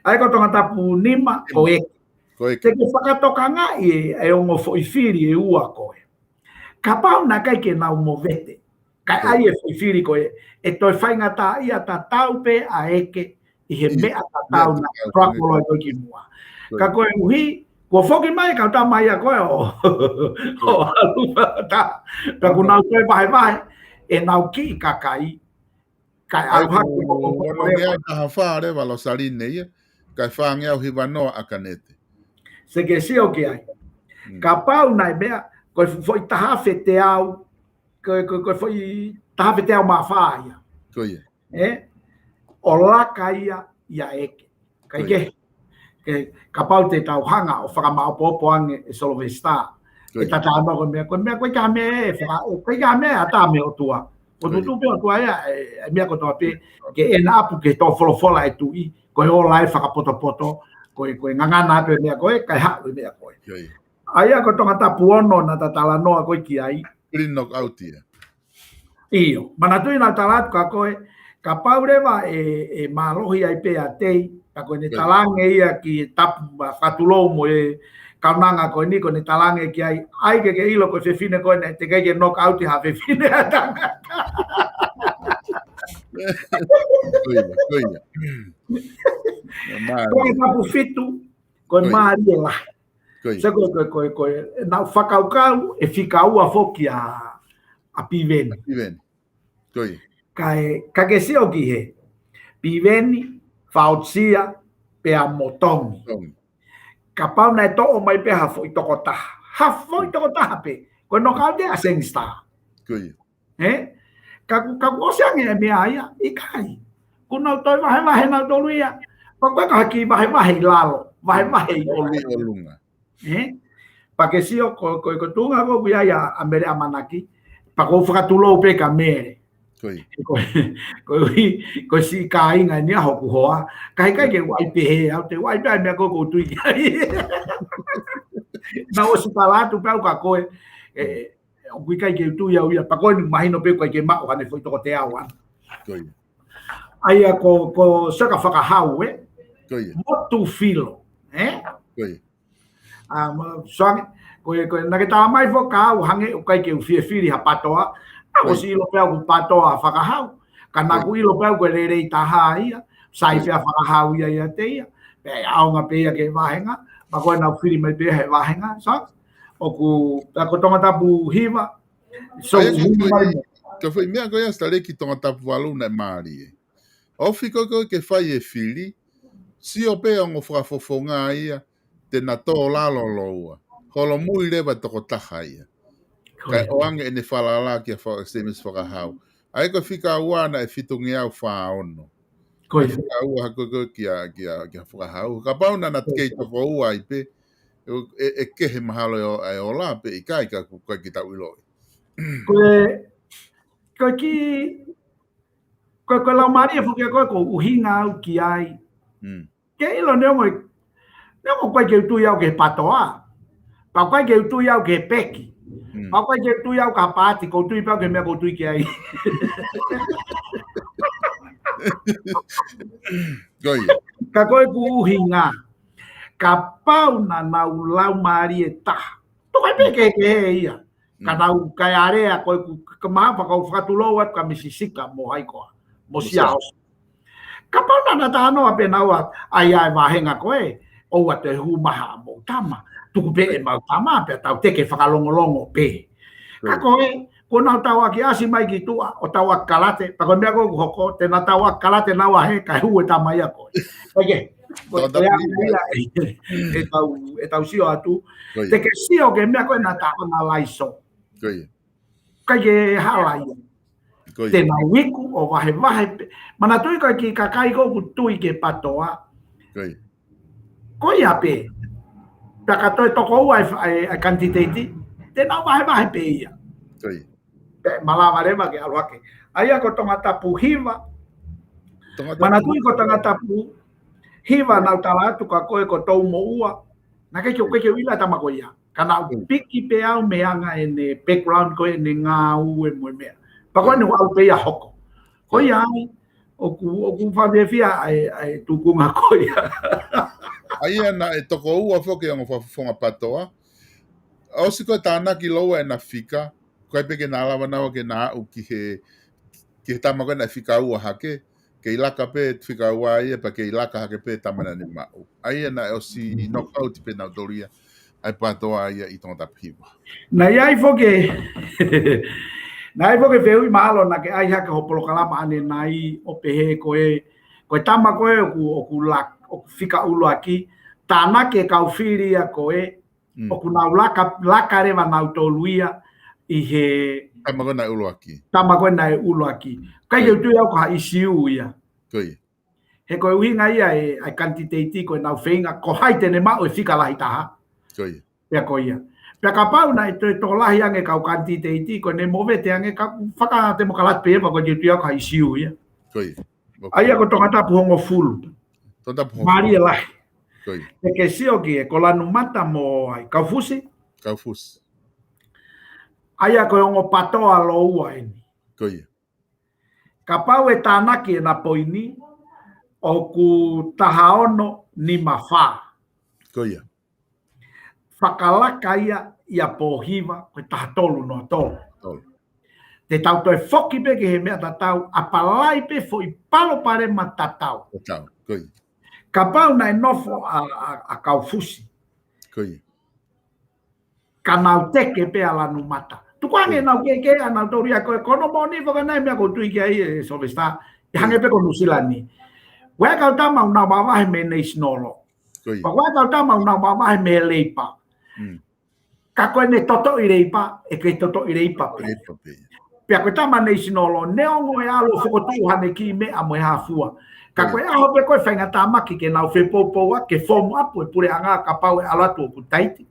ai ko tonga tapu nima, koe eke. Te ke whakatokanga e ongo whoifiri e ua koe. Ka pau na kai ke nau mo vete. Kai ai e whoifiri koe, e toi whainga ta ia ta taupe a eke, i he mea ta tau na trakolo e koe ki mua. Ka koe uhi, ko foki mai ka ta mai a koe o alupa ta kuna koe vai e nau ki kakai kai au haki o ngea ka whaare walo sarine ia kai whaangea o hiwa noa akanete se ke si o ki ai ka pau nai mea koe foi taha fete au koe foi taha fete au ma whaia koe o laka ia eke kai ke ka pau te tau hanga o whakamau popo ange e solo ve sta. E tata ama koe mea koe ka mea koe ka mea ata me o tua. O tutu pe o tua ia e mea koe toa pe ke e na apu ke tō wholofola e tui koe o lai whakapoto koe ngangana pe mea koe kai hau mea koe. Aia koe tonga tapu ono na tatala noa koe ki ai. Clean knock out ia. Iyo. Manatui na talatu ka koe ka pau rewa e malohi ai pe a tei ka koe ne talange ia ki tapu whatulou mo e kaunanga koe ni koe ne talange ki ai ke ilo koe whewhine koe ne te kei knock out ha whewhine a tangata. Koia. Koe tapu fitu koe maari e lahi. Se koe nau whakaukau e whikaua foki a piveni. Koia. Ka ke sio ki he. Piveni Fautsia pe a motongi. Ka pau na to o mai pe ha foi toko taha. Ha foi toko taha pe. Ko no ka de a sengsta. Koia. Ka ko siang e me aia i kai. Ku no toi vahe na to luia. Pa ko ka ki vahe lalo. Vahe o lunga. Pa ke sio ko tunga ko ia a mere amanaki. Pa ko whakatulo pe ka mere. Ko si ka inga ni ho ku hoa kai ke wai pe au te wai pe me ko tui na o si pala tu pe ka ko o ku kai ke tu ya pa ko ni mai no pe ko ke ma o ne foi to te awan ai ko saka faka hau motu filo so ko na ke ta mai fo ka o hange o kai ke firi ha patoa o si ilo pea ku patoa whakahau. Ka naku ilo pea ku rerei taha ia. Sai pea whakahau ia te ia. Pea aonga pea ke wahenga. Ma koe nau whiri mai pea he wahenga. Sa? O ku tonga tapu hiva. So, ka whai mea koe asta reki tonga tapu aluna e maari e. Ofi koe ke whai e whiri. Si o pea ongo whakafofonga ia. Te na tō lalo loua. Holo mui rewa toko taha ia. Kai oange ene whalala ki a whakasemis whakahau. Ai ko whika uana e whitungi au whaono. Kai whika ua hako ki a whakahau. Ka pauna na kei toko ua i pe. E kehe mahalo e o la pe i kai ka koe ki tau iloi. Koe ki... Koe lau maria whukia koe ko uhinga au ki ai. Ke ilo neongo koe ke utui au ke patoa. Pa koe ke utui au ke peki. Pa koe ke utui au ka pati, ko utui pao ke mea ko utui ki ai. Ka koe ku uhinga. Ka pau na nau lau maari e taha. Tokai peke ke he ia. Kanau kai area ko ka ma pa ko fatulo at ka misisika mo hai ko. Mo siaos. Kapau na tano ape na wa ai vahenga ko o wa te hu maha mo tama. Tuku pe e mau tama pe tau te ke whakalongolongo pe. Ka koe, ko nau tawa ki asi mai ki tua o tawa kalate, pa ko mea ko hoko, te na tawa kalate na wa he, kai hu e tamai a koe. Oke, e tau sio atu, te ke sio ke mea koe na tawa na laiso. Kai ke halai. Te na wiku o wahe wahe, mana tui kai ki kakai ko ku tui ke patoa. Koe ape, paka toi toko ua e kantiteiti, te na wahe wahe pe ia. Malama rema ke alwake. Aia ko tonga tapu hiva. Mana tui ko tonga tapu hiva na talatu ka koe ko tau mo ua. Na ke koe ke wila tama ko ia. Kana piki pe au meanga ene background ko ene ngā ue mo mea. Pa koe ne au pe ia hoko. Ko ia ai o ku whawewhia ai tukunga ko ia. Aia na e toko ua whoke ang whafonga patoa. O si koe tāna ki loa e na whika. Koe peke nā lawa nawa ke nā au ki he tama koe na whika ua hake. Ke ilaka pe whika ua ia pa ke ilaka hake pe tamana ni mau. Aia na o si knockout pe nā doria. Ai patoa ia i tonga tapiwa. Na iai whoke. Na iai whoke wheui mahalo na ke ai hake hopolo kalama ane nai o pehe koe. Koe tama koe o ku whika ulu aki. Tāna ke kau whiria koe. O ku nau laka rewa nau toluia i he... Tamako na ulu aki. Tamako na ulu aki. Kai ke tui au ka isiu ia. Koi. He koe uhinga ia e kantiteiti koe nau whenga. Ko hai tene mao e whika lahi taha. Koi. Pea ko ia. Pea ka pau na e tō lahi ange kau kantiteiti koe ne move te ange ka whaka te mokalat pepa koe tui au ka isiu ia. Koi. Aia ko tonga tapu hongo fulu. Maria lahi. E ke sio ki e kolanu mata mo ai kaufusi. Kaufusi. Aia ko ongo patoa lo ua eni. Koi. Ka pau e tānaki e na poini o ku tahaono ni mawha. Koi. Whakalaka ia pohiva koe tahatolu no tolu. Tolu. Te tau toi whoki pe ke he mea tatau apalai pe fo i palo pare ma tatau. Tatau. Koi. Ka pau na e nofo a kaufusi. Koi. Ka nau teke pe ala nu mata. Tukuange nau ke anau toria koe kono moni whaka nai mea ko tui ki ai e sovesta. I hange pe ko nusilani. Wea kau tamau nau mawahe me nei snolo. Koi. Pa wea kau tamau nau mawahe me leipa. Ka koe ne toto i reipa e ke toto i reipa pe. Pea koe tama nei snolo. Neongo e alo whakotu hane ki me a moe hafua. Ka koe aho pe koe whainga tamaki ke nau whepopoa ke fomu apu e pure anga ka pau e alatu o kutaiti.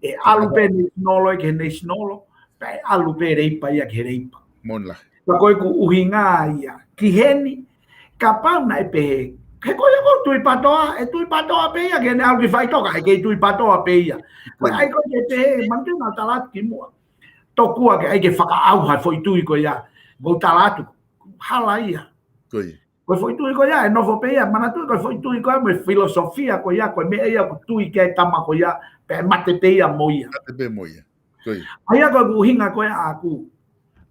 E alu pe nei snolo e ke nei snolo. Pe alu pe reipa ia ke reipa. Monla. Ka koe ku uhinga ia. Ki heni, ka pau na e pehe. Ke koe ko tui patoa pe ia. Ke ne au ki whaitoka e ke tui patoa pe ia. Koe ai koe ke pehe, mantu na talatu ki mua. Tokua ke ai ke whakaauha foi tui ko ia. Go talatu. Hala ia. Koi. Koe foi tui ko ia e nofo pe ia. Mana tui koe foi tui ko ia me filosofia ko ia. Koe me ia ko tui ke tama ko ia. Pe mate pe ia mo ia. Mate pe mo ia. Koi. Aia koe ku hinga koe aku.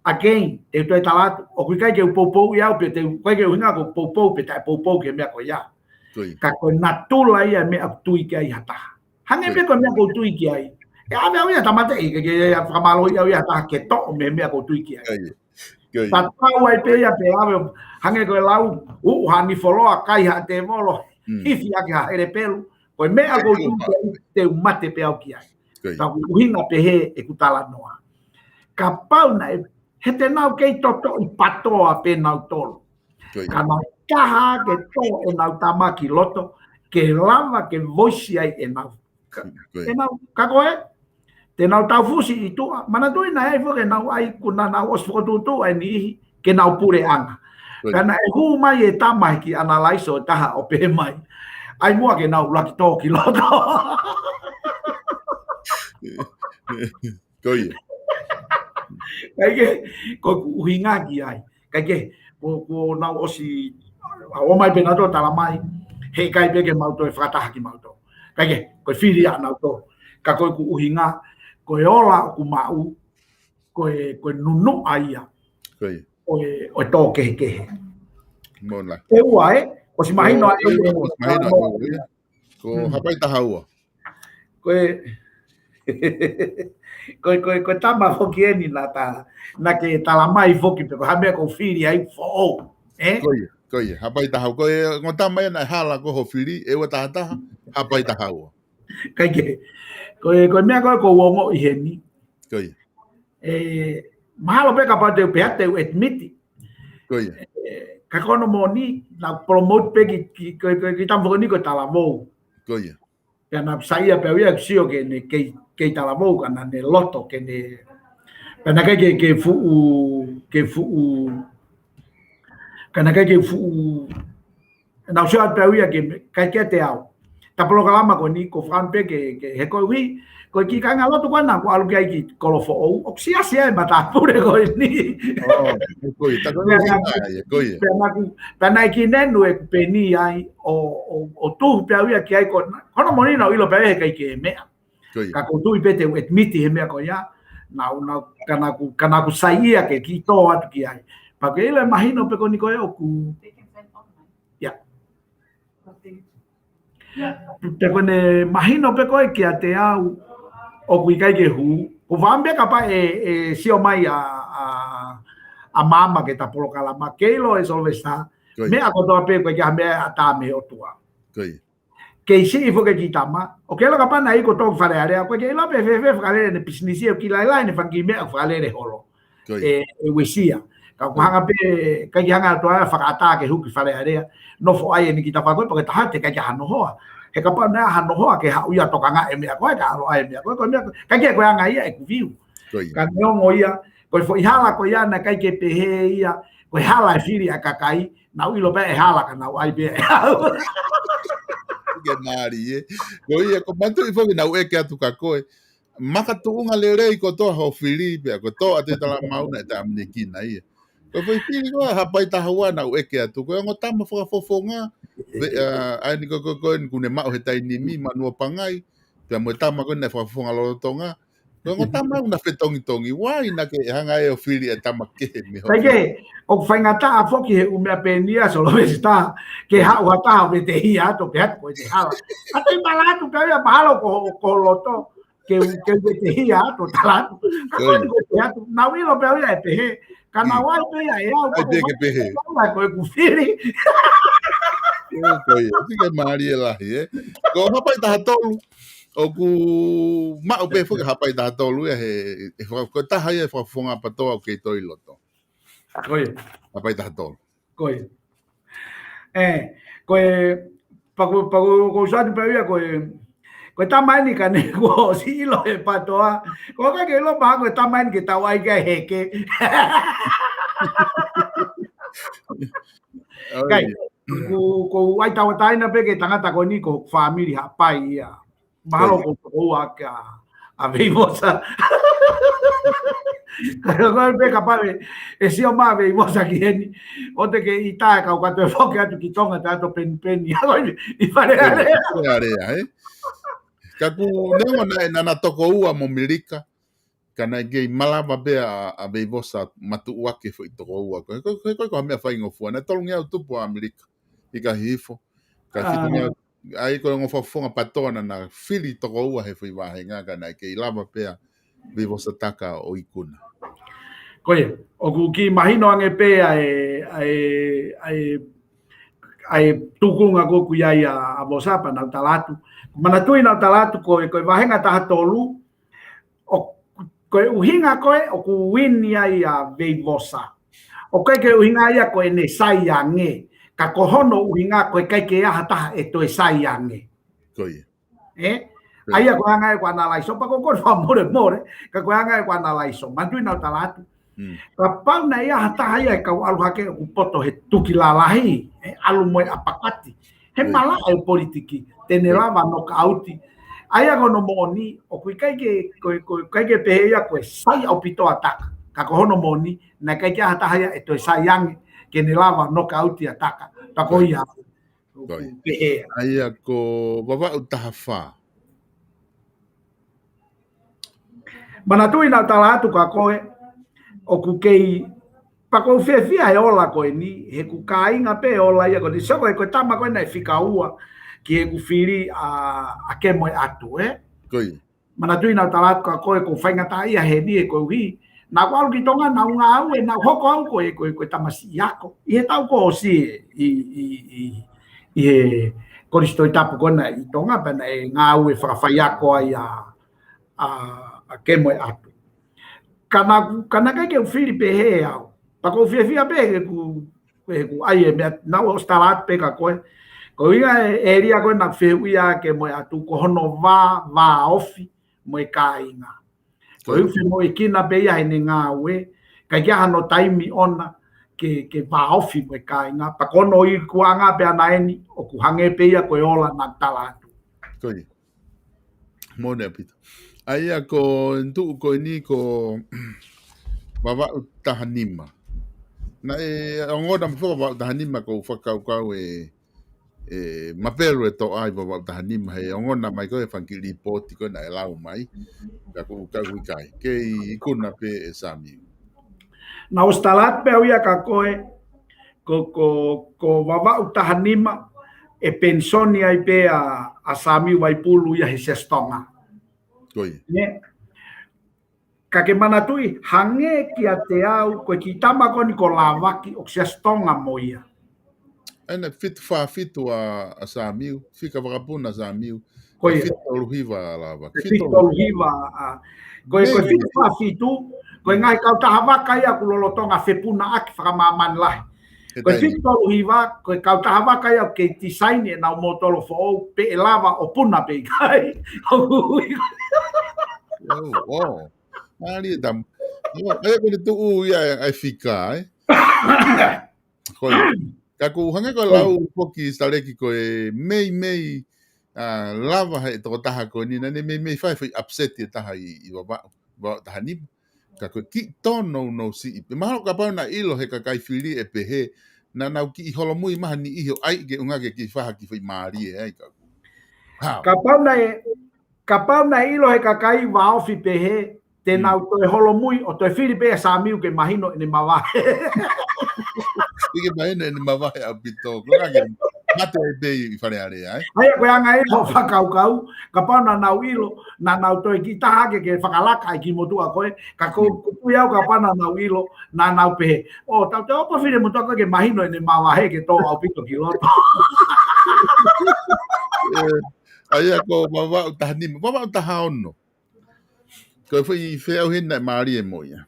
Again, te toi talatu. O kui kai ke upopou ia upe. Te koe ke hinga ko popou pe tai popou ke mea ko ia. Koi. Ka koe natula ia mea tui ke ai hataha. Hange pe koe mea ko tui ke ai. E ave au ia tamate i ke whakamalo ia ia taha ke to me mea ko tui ke ai. Koi. Ta tau ai pe ia pe ave hange koe lau hani foloa kai ha te molo. Hifi ake ha ere pelu. Koe mea ko tui ke ai te umate pe au ki ai. Ta uhinga pe he e kutala noa. Ka pau na he te nau kei toto i patoa pe nau tolu. Ka nau kaha ke to e nau tamaki loto. Ke lava ke voisi ai e nau. E nau, ka koe? Te nau tau fusi i tua. Mana tui na e whake nau ai kuna nau osfokotutu ai ni ihi. Ke nau pure anga. Kana e hu mai e tamai ki analaiso taha o pe mai. Ai mua ke nau laki tō ki loto. Koi. Kai ke ko uhinga ki ai. Kai ke ko nau osi o mai pe nato tala mai. He kai pe ke mauto e whakataha ki mauto. Kai ke ko whiri a nau tō. Ka koe ku uhinga ko e ola ku mau. koe nunu aia. Koe. O tō kehe. Mona. E ua o si mahino ai o si mahino ai ko hapai tahaua. Koe tama foki eni na ke talamai foki pe ko hamea ko whiri ai fo. Koe, hapai tahau. Koe ngotama e na hala ko ho whiri e wa tahataha hapai tahaua. Koe mea koe ko wongo i heni. Koe. Mahalo pe ka pate pe ate u admiti. Koe. Ka kono mo ni na promote pe ki tamfo ni ko talamou. Koe. Ya na saia pe ia sio ke ne ke talamou kana ne loto ke ne kana ke fu kana ke fu na sio pe ia ke te au. Ta programa ko ni ko fran pe ke he ko wi ko ki kanga loto kana ko alu ki kolofo o sia mata pure ko ni. Koe, ta koe. Pena ki nenu e peni ai o tu pe ia ki ai ko kono moni na ilo pe kai ke mea. Ka ko tu pete u admiti he mea ko ya na kana ku saia ke ki to atu ki ai. Pa ke ile imagino pe ko ni ko e o ku ya. Te ko ne imagino pe ko e ki ate au o ku kai ke hu. O vambe kapa e sio mai a mama que ta polo kalama ke lo es olvesta me a koto pe ko ya me ata me o tua ke si fo ke kitama o ke lo kapa na i ko to fare area ko ke lo pe fare ne business o ki la ne fangi me fare re holo e wesia ka ko hanga pe ka hanga to fa ata ke hu ki fare area no fo ai ni kita fa ko porque ta te ka ya no hoa he kapa na ha no hoa ke ha uya to kanga e me ko ka lo ai me ko me ka ke ko anga ia e ku viu ka no ngoia ko foi hala ko ia na kai ke pehe ia ko hala firi akakai na uilo pe hala kana ai pe ke mari ko ia ko mantu ifo na ueke atu ka koe maka tu unga lerei ko to ho firi pe ko to ate tala mau na ta mnikina ia ko foi firi ko hapai tahua na ueke atu ko ngotama fofonga ai ni ko ne mau he tai ni mi manu pangai pe mo tama ko na fofonga lo tonga ngotama una fetongi wai na ke hanga e o fili e tama ke me ho. Porque o fangata a foki o me apenia solo está que ha o ta o te ia to pe ko te ha. Ate malato pe ia malo ko loto que te ia to talato. Ko na wi lo pe ia pe kana wa pe ia e o que pe. Ko ku fili. Ko ia que Maria lá ko hapai ta tolu o ku ma o pe fo hapai ta tolu e ko ta hai e fo fonga patoa ke toi loto. Koe. Hapai ta tolu. Koe. Koe pago usati pe ia koe tamani ka ne ko si lo e patoa. Ko ka ke lo ba ko tamani ke tawai ka heke. Kai. Ko ai tawa taina pe ke tangata ko ni ko family hapai ia. Malo ko a veimosa. Pero no pe capaz e si o ma veimosa ki ni. O te ke ita ka ka te foke atu ki tonga tato pen i fare area ka ku nengo na toko ua mo milika kana ge malava be a veimosa matu wake foi toko ua ko me fa ingo fu na tolunga tu po Amerika i ka hifo ka fitunga ai ko ngo fofonga patona na fili toko ua he foi wahenga kana ke lava pea vivo sataka o ikuna koe o ku ki mahino ange pe ai tukunga ko ku ia a bosapa na talatu mana tu ina talatu ko wahenga ta tolu o ko uhinga koe o ku win ia veivosa o ke uhinga ia ko ne saiange ka kohono uhinga ko kai ke hata e to saiange koe ai ko anga ko analaiso pa ko more ka ko anga ko analaiso mantu na talatu ka pa na ia hata ia ka alu hake ku poto he tukilalahi alu mo apakati he mala e politiki tenelava no kauti ai ko no moni o ku kai ke pe ia ko sai au pito ataka ka kohono moni na kai ke hata ia e to saiange que ne lava no kauti ataka ta ko ia ai ko baba utafa mana tu ina talatu ka koe o ku kei pa ko fia e ola ko ni he ku kainga pe ola ia ko ni so ko tama ko na fika ua ki e ku firi a ke mo atu Koi. mana tu ina talat ko fainga ta ia he ni ko hi na ko ki tonga na unga au e na hoko au ko tamasi yako i he tau ko si i he ko risto tapu ko na i tonga pa na e nga au e whakawhaiako ai a ke mo atu kana ka ke ufiri pe he au pa ko fia pe ku ai e na o starat pe ka ko ia ria ko na fe ia ke mo atu ko hono va ofi mo kainga ko ufi mo ikina pe ia ni nga we ka ia no taimi ona ke va ofi mo kainga pa ko no i kuanga pe ana eni o ku hange pe ia ko ola na talatu ko mo ne pita ai ko ntu ko ni ko baba tahanima na ngoda mfo baba tahanima ko fakau mapero to ai baba tahanima he ngona mai ko fankili poti ko na lau mai ka kai ke kuna pe sami na ustalat pe ia ka ko baba tahanima e pensioni ai pe a sami vai pulu ia he sestonga koi ne ka ke mana tui hange ki a te au ko ki tama ko ni ko lavaki o sestonga mo ia ana fitu a samiu fika vagapuna samiu ko fitu ruhiva lava fitu ruhiva ko fitu ko ngai ka ta havaka ia ku lolotonga fepuna aki whakamaman lahi ko fitu ruhiva ko ka ta havaka ia ke tisaini na motolo fo pe lava o puna pe kai oh ali dam ai ko tu ia ai fika ko ka ku hange ko lau poki stareki ko mei lava he to taha ko ni na mei fai upset taha i ba taha ni ka ko ki tono no si pe ma ka pa na ilo he ka kai fili e pe he na ki holo mui ma ni iho ai ge unga ge ki fa ki fai mari e ka pa na ilo he ka kai va ofi pe he te na to holo mui o to fili pe sa miu ke mahino ni mawa Ike mai ne mawa e abito ko nga mate be i fare are ai ko anga e ho fakau ka pa na ilo na to ki ta ke fakalaka ki motu a ko ka ko ku ia ka pa na ilo na pe o ta te opa file motu ke mahino ni mawa he ke to au pito ki lo ai ko mawa ta haono ko foi feo hinna mari e moia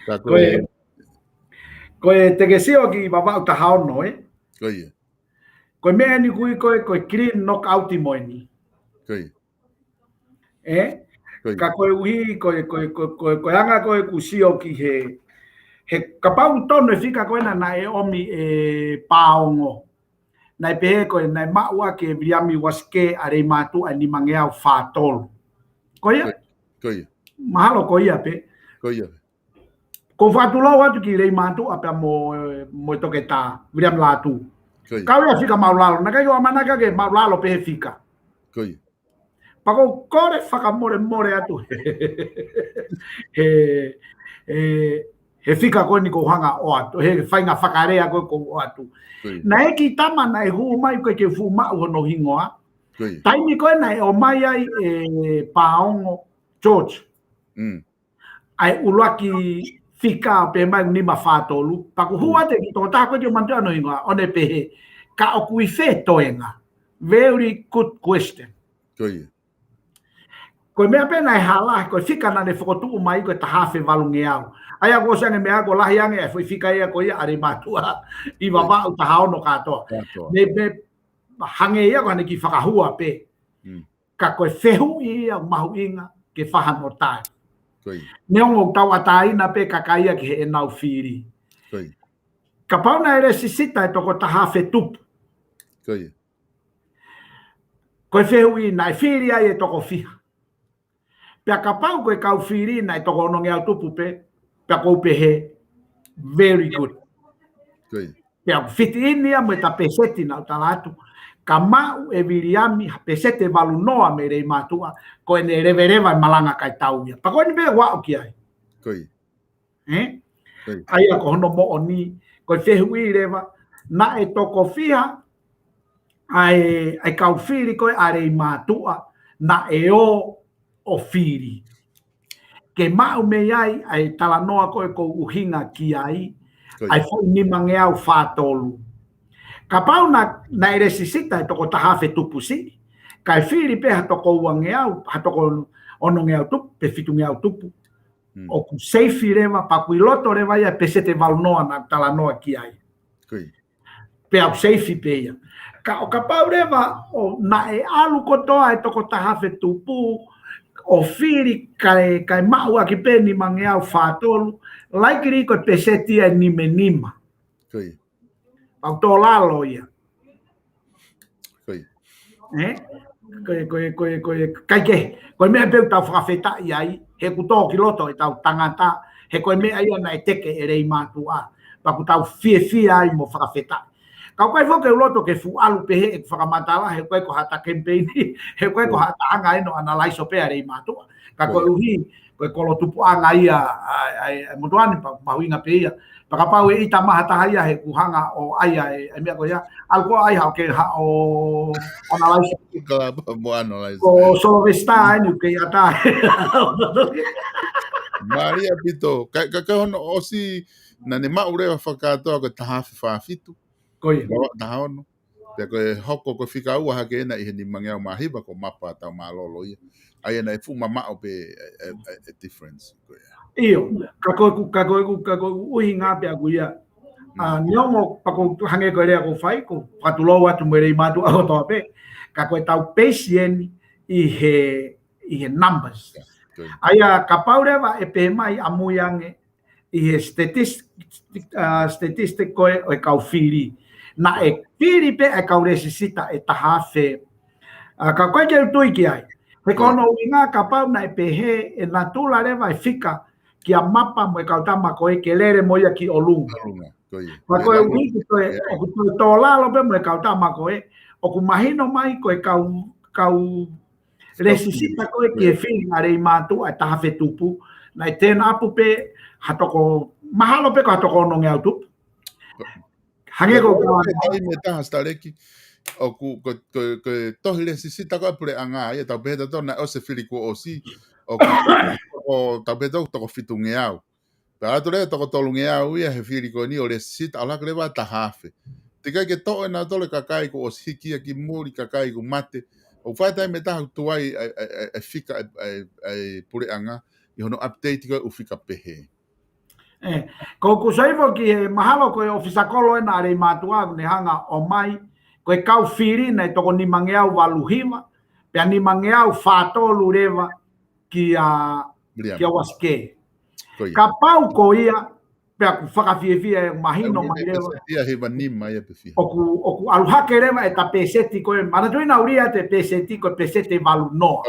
ka ko te ke sio ki baba ta haono ko me ni ko clean knock out mo ni ka ko ui ko anga ko ku sio ki he ka pa un tono fika ko na e omi e paongo na pe ko na maua ke briami waske are matu ani mangea fatol ko ia mahalo ko ia pe ko fatulo watu ki rei matu apa mo toketa briam latu ka ia fika maulalo na ka yo manaka ke maulalo pe fika Pago kore whakamore atu. He whika koe ni ko hanga o atu. He whainga whakarea koe ko o atu. Na e ki tama na e huu mai koe ke fu mau hono hingoa. Taimi koe na e o mai ai e Paongo George. Ai uluaki whika pe mai unima whātolu. Paku hua te ki tō tāko te o mantua no hingoa. One pehe. Ka o kui whē toenga. Very good question. Ko mea pena e hala ko fika na ne fokotu mai ko ta hafe valunge au aya go sange mea go lahi ange e foi fika ia ko ia ari matua I baba u ta hao no kato me hange ia ko ne ki whakahua pe ka ko fehu ia mahu inga ke whaha no tai neongo tau ataina pe kakaia ki he nau whiri ka pauna ere sisita e toko ta hafe tup ko fehu I na whiri ai e toko fiha Pea ka pau koe kau whiri na I toko ononge au tupu pe, pea kou pehe, very good. Pea whiti inia me ta peseti na utalatu, ka mau e viriami pesete valu noa me rei mātua, koe ne revereva malanga kai tauia. Pa koe ni pea wao ki ai. Ai a ko hono mo oni ko fehui rewa na e toko fia ai kau firi ko are matua na e o firi ke mau me ai talanoa ko ko uhinga ki ai fo ni mange au fatolu ka pau na eresisita e toko tahafe tupusi kai firi pe hatoko wange au hatoko ono nge au tupu pe fitu nge au tupu o ku seifi rewa pa kuiloto rewa ia pesete valnoa na talanoa ki ai pe au seifi pe ia ka pau rewa o na e alu kotoa e toko tahafe tupu o firi kai maua ki pe ni mange au fatolu laikiri ko peseti e nime nima pau to lalo ia koe mea peu tau whakawheta i ai, he kuto ki loto e tau tangata, he koe mea ia na e teke e rei mātua, paku tau fie ai mo whakawheta. Kau koe whoke u loto ke fu alu pehe e whakamatala, he koe ko hata campaigni, he koe ko hata anga eno analaiso pea rei mātua. Ka koe uhi, koe kolo tupu anga ia, motuani pahuinga pe ia, pakapau e ita maha tahaia he kuhanga o aia e mea koe ia, alko ai hao ke ha o analaiso. Ko solo vesta ni ke ata. Maria Pito, ka hono osi na ne maure wa whakatoa ko tahafi whaafitu. Koe. Tahono. Te koe hoko ko whika ua hake na i he ni mangeau mahiba ko mapa tau malolo ia. Ai na e fu mamao pe a difference. Iyo, ka koe uhi ngā pia kuia. Niongo pako hange koe rea ko whai, ko whatulo atu mwere i matu au toa pe. Ka koe tau peisien i he numbers. Aia ka paurewa e pe mai amuiange i he statistic koe o e kau whiri. Na e whiri pe e kau resisita e tahawhe. Ka koe ke utui ki ai. He kono uinga ka pau na e pe he e na tula rewa e whika ki a mapa mo e kau tama koe ke lere moia ki o lunga. Ka koe uingi koe o kutu tō lalo pe mo e kau tama koe. O ku mahino mai koe kau resisita koe ki e whiri a rei mātua e tahawhe tupu. Na e tēnā apu pe hatoko, mahalo pe ko hatoko ono nge au tupu. Hange ko kawa. Ai me taha stareki. O ku tohi resisita koe pure anga ia tau peheta tona o se whiri ko o si. O tau peheta toko fitu nge au. Pea atu rea toko tolu nge au ia he whiri ko ni o resisita ala krewa tahawhe. Tika ke to na tole kakai ko osiki ki muri kakai ko mate o fai me ta tuai e fika e pure anga i hono update ko u fika pehe ko ku saivo ki mahalo ko ofisa kolo na re matua ne hanga o mai ko e kau firi na to ni mangeau valuhima pe ni mangeau fato lureva ki a waske ka pau ko ia pe ku whakawhiewhia mahino mai rewa. Oku aluhake rewa e ta peseti koe, manatuina uria te peseti koe pesete valu noa.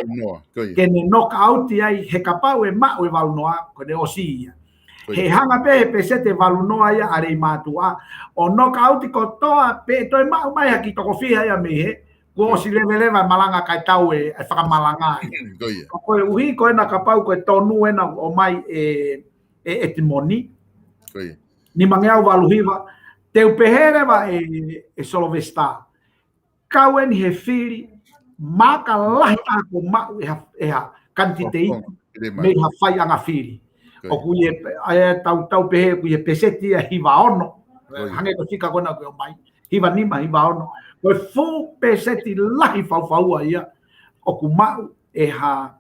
Ke ne noka auti ai he kapau e mau e valu noa, koe ne osi ia. He hanga pe he pesete valu noa ia arei mātua, o noka auti ko toa pe toi mau mai haki toko whiha ia me he, ko osi lewa malanga kai tau e whakamalanga. Koe uhi koe na kapau koe tonu ena o mai e timoni. Ni mangeau valuhiva teu pehereva e solo vesta kauen he firi maka lahi ako mau e ha kantitei me ha fai anga firi o kuie tau pehe kuie peseti a hiva ono hange ko fika kona ko mai hiva nima hiva ono ko fu peseti lahi fau ia o ku mau e ha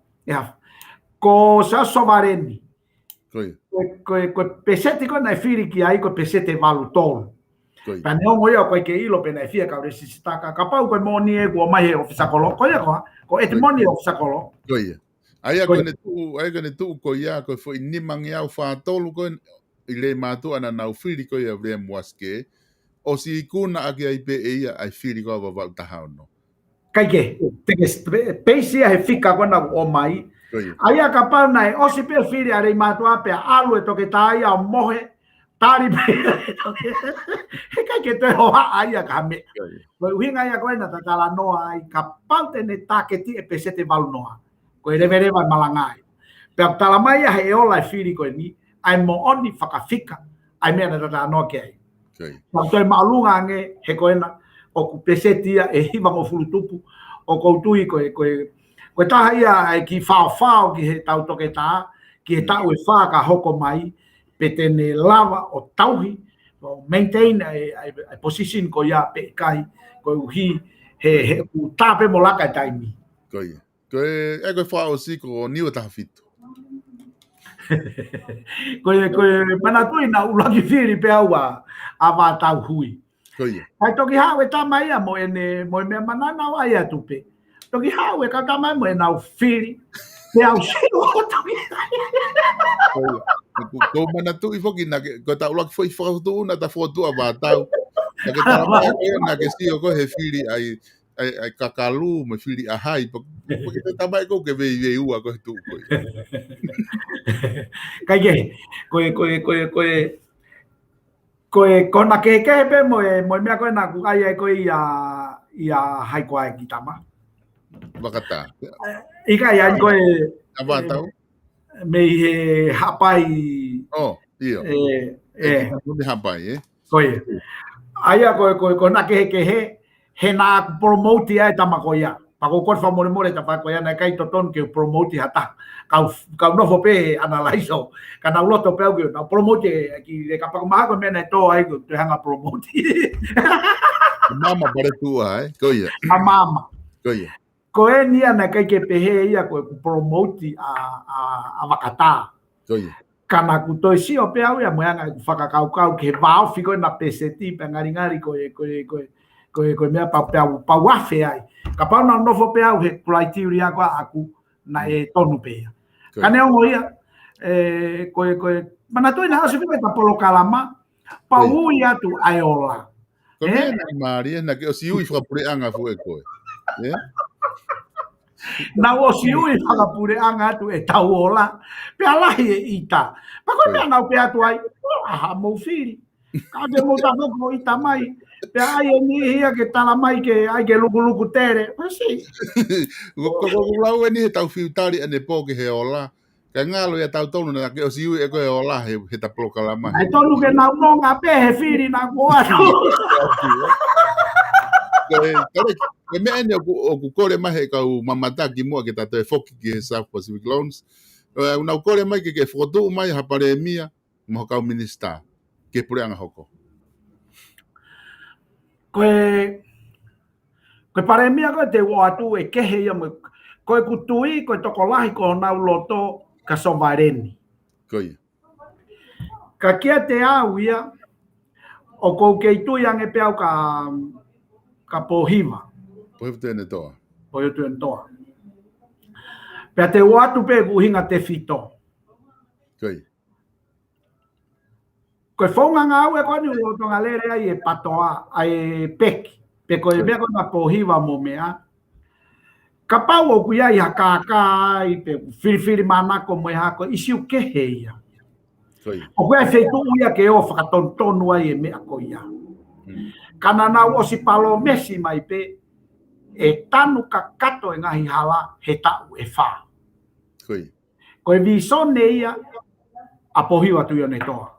ko sa sovareni ko pesete ko na firi ki ai ko pesete valu tol. Pa ne ongo ia ko ke ilo pe na fia ka resisita ka pau ko moni e ko mai ofisa kolo ko ia ko etmoni ofisa kolo. Ko ia. Ai ko ne tu ko ia ko foi ni mangi au fa tolu ko ile matu ana na firi ko ia vre muaske o si kuna ake ai pe ia ai firi ko va tahano. Kai ke peisia he fika ko na o mai. Aia ka pau nai o si pe firi a rei matua pe alu e toke tai a mohe tari pe he kai ke te hoa aia ka me ko uhinga ia ko na takala noa ai ka pau te ne taketi e pesete valu noa ko e revere vai malangai pe tala mai he ola firi ko ni ai mo oni whakawhika, ai mea na tata anoa ke ai. Okay. Toi maalunga nge he koena, o ku pesetia e hiwa ngo fulutupu, o koutui koe taha ia ki whao ki he tau toke tā, ki he tau e wha ka hoko mai, pe tene lava o tauhi, maintain a position ko ia pe kai, ko uhi he tāpe mo laka e taimi. Koe. Koe e koe whao siko o niwa taha fitu. Koe manatui na ulaki whiri pe aua a wā tau hui. Koe. Ai toki hao e tamai a mo e mea manana wa ia tupe. Toki hao e ka tamai mo e nau whiri. Pe au siru o toki. Ko manatui whoki na ko ta ulaki whai whakautu na ta whotua wā tau. Na ke taramai koe na ke sio ko he whiri ai kakalu me whiri a hai. Porque te tamai ko ke vei ua ko he tu koe. Kai koe kona ke pe mo mea koe na ku ai koe ia hai koe ki tama. Wakata. Ika ia koe Ava tau? me he hapai. Oh, iyo. Mune hapai, Koe. Aia koe kona ke he na promote ai tama koe ia. Pako koe whamore ta wha koe ia na kai toton ke promote hata. Kau nofo pe analaiso. Kana uloto pe au na promote ki le kapako maha koe mena to ai ko te hanga promote. Mama pare tua, koe. Mama. Koe. Koe nia na kai ke pehe ia koe promote a wakata. Koe. Kana ku toi si o pe au ia moanga ku whakakau ke vao fiko na peseti pe ngari koe mea pa wafe ai. Ka pau na nofo pe au he criteria ko aku na e tonu pe ia. Kane ongo ia, koe, manatoi na hasi whime ta polo kalama, pa ui atu ai ola. Ko mea na maari, na ke o si ui whakapure anga fu e koe. Na o si ui whakapure anga atu e tau ola, pe alahi e ita. Pa koe mea nau pe atu ai, aha mou whiri. Kake mou ta whoko ita mai, pe ai e ni hia ke tala mai ke ai ke luku tere. Pasi. Ko lau e ni he tau whiutari ane pō ke he ola. Ka ngalo ia tau tonu na ke o si ui e koe ola he ta polo kalama. Ai tonu ke nau nonga pe he whiri na kuatu. Ke mea ene o ku kore mahe kau mamataki mua ke tato e whoki ki he South Pacific Loans. Unau kore mai ke whokotu mai hapare mia, mo kau minister. Ke pure anga hoko. Koe pare mia koe te o atu e kehe ia mo. Koe kutui, koe toko lahi ko nau loto ka sovareni. Koe. Ka kia te au ia, o kou kei tui ange peau ka pohiva. Pohiva tēne toa. Pohiva tēne toa. Pea te o atu pe kuhinga te fito. Koe. Koe whaunganga au e koe ni o tonga lere ai e patoa, ai peki. Pe koe mea koe na pohiva mo mea. Ka pau o kuia i hakakai, pe whiriwhiri manako mo e hako, isi u kehe ia. O koe wheitu uia ke o whakatontonu ai e mea ko ia. Kana nau o si palo mesi mai pe, e tanu ka kato e ngahi hala he tau e wha. Koe visone ia, a pohiwa tu ia ne toa.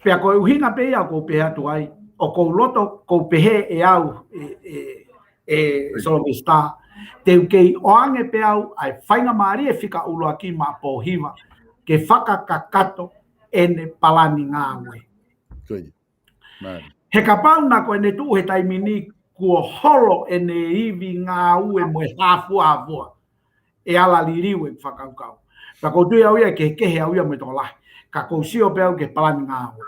Pea koe uhinga pe ia ko pehe atu ai, o kou loto ko pehe e au Solomista, te ukei oange pe au, ai whainga maari e whika ulo aki ma pohiwa, ke whakakakato ene palani ngāwe. He ka pauna ko ene tu he taimini kua holo ene iwi ngā ue mo e hāfua. E ala liriu e whakaukau. Ka koutu au ia ke kehe au ia me tō lahi. Ka kousio pe au ke palani ngāwe.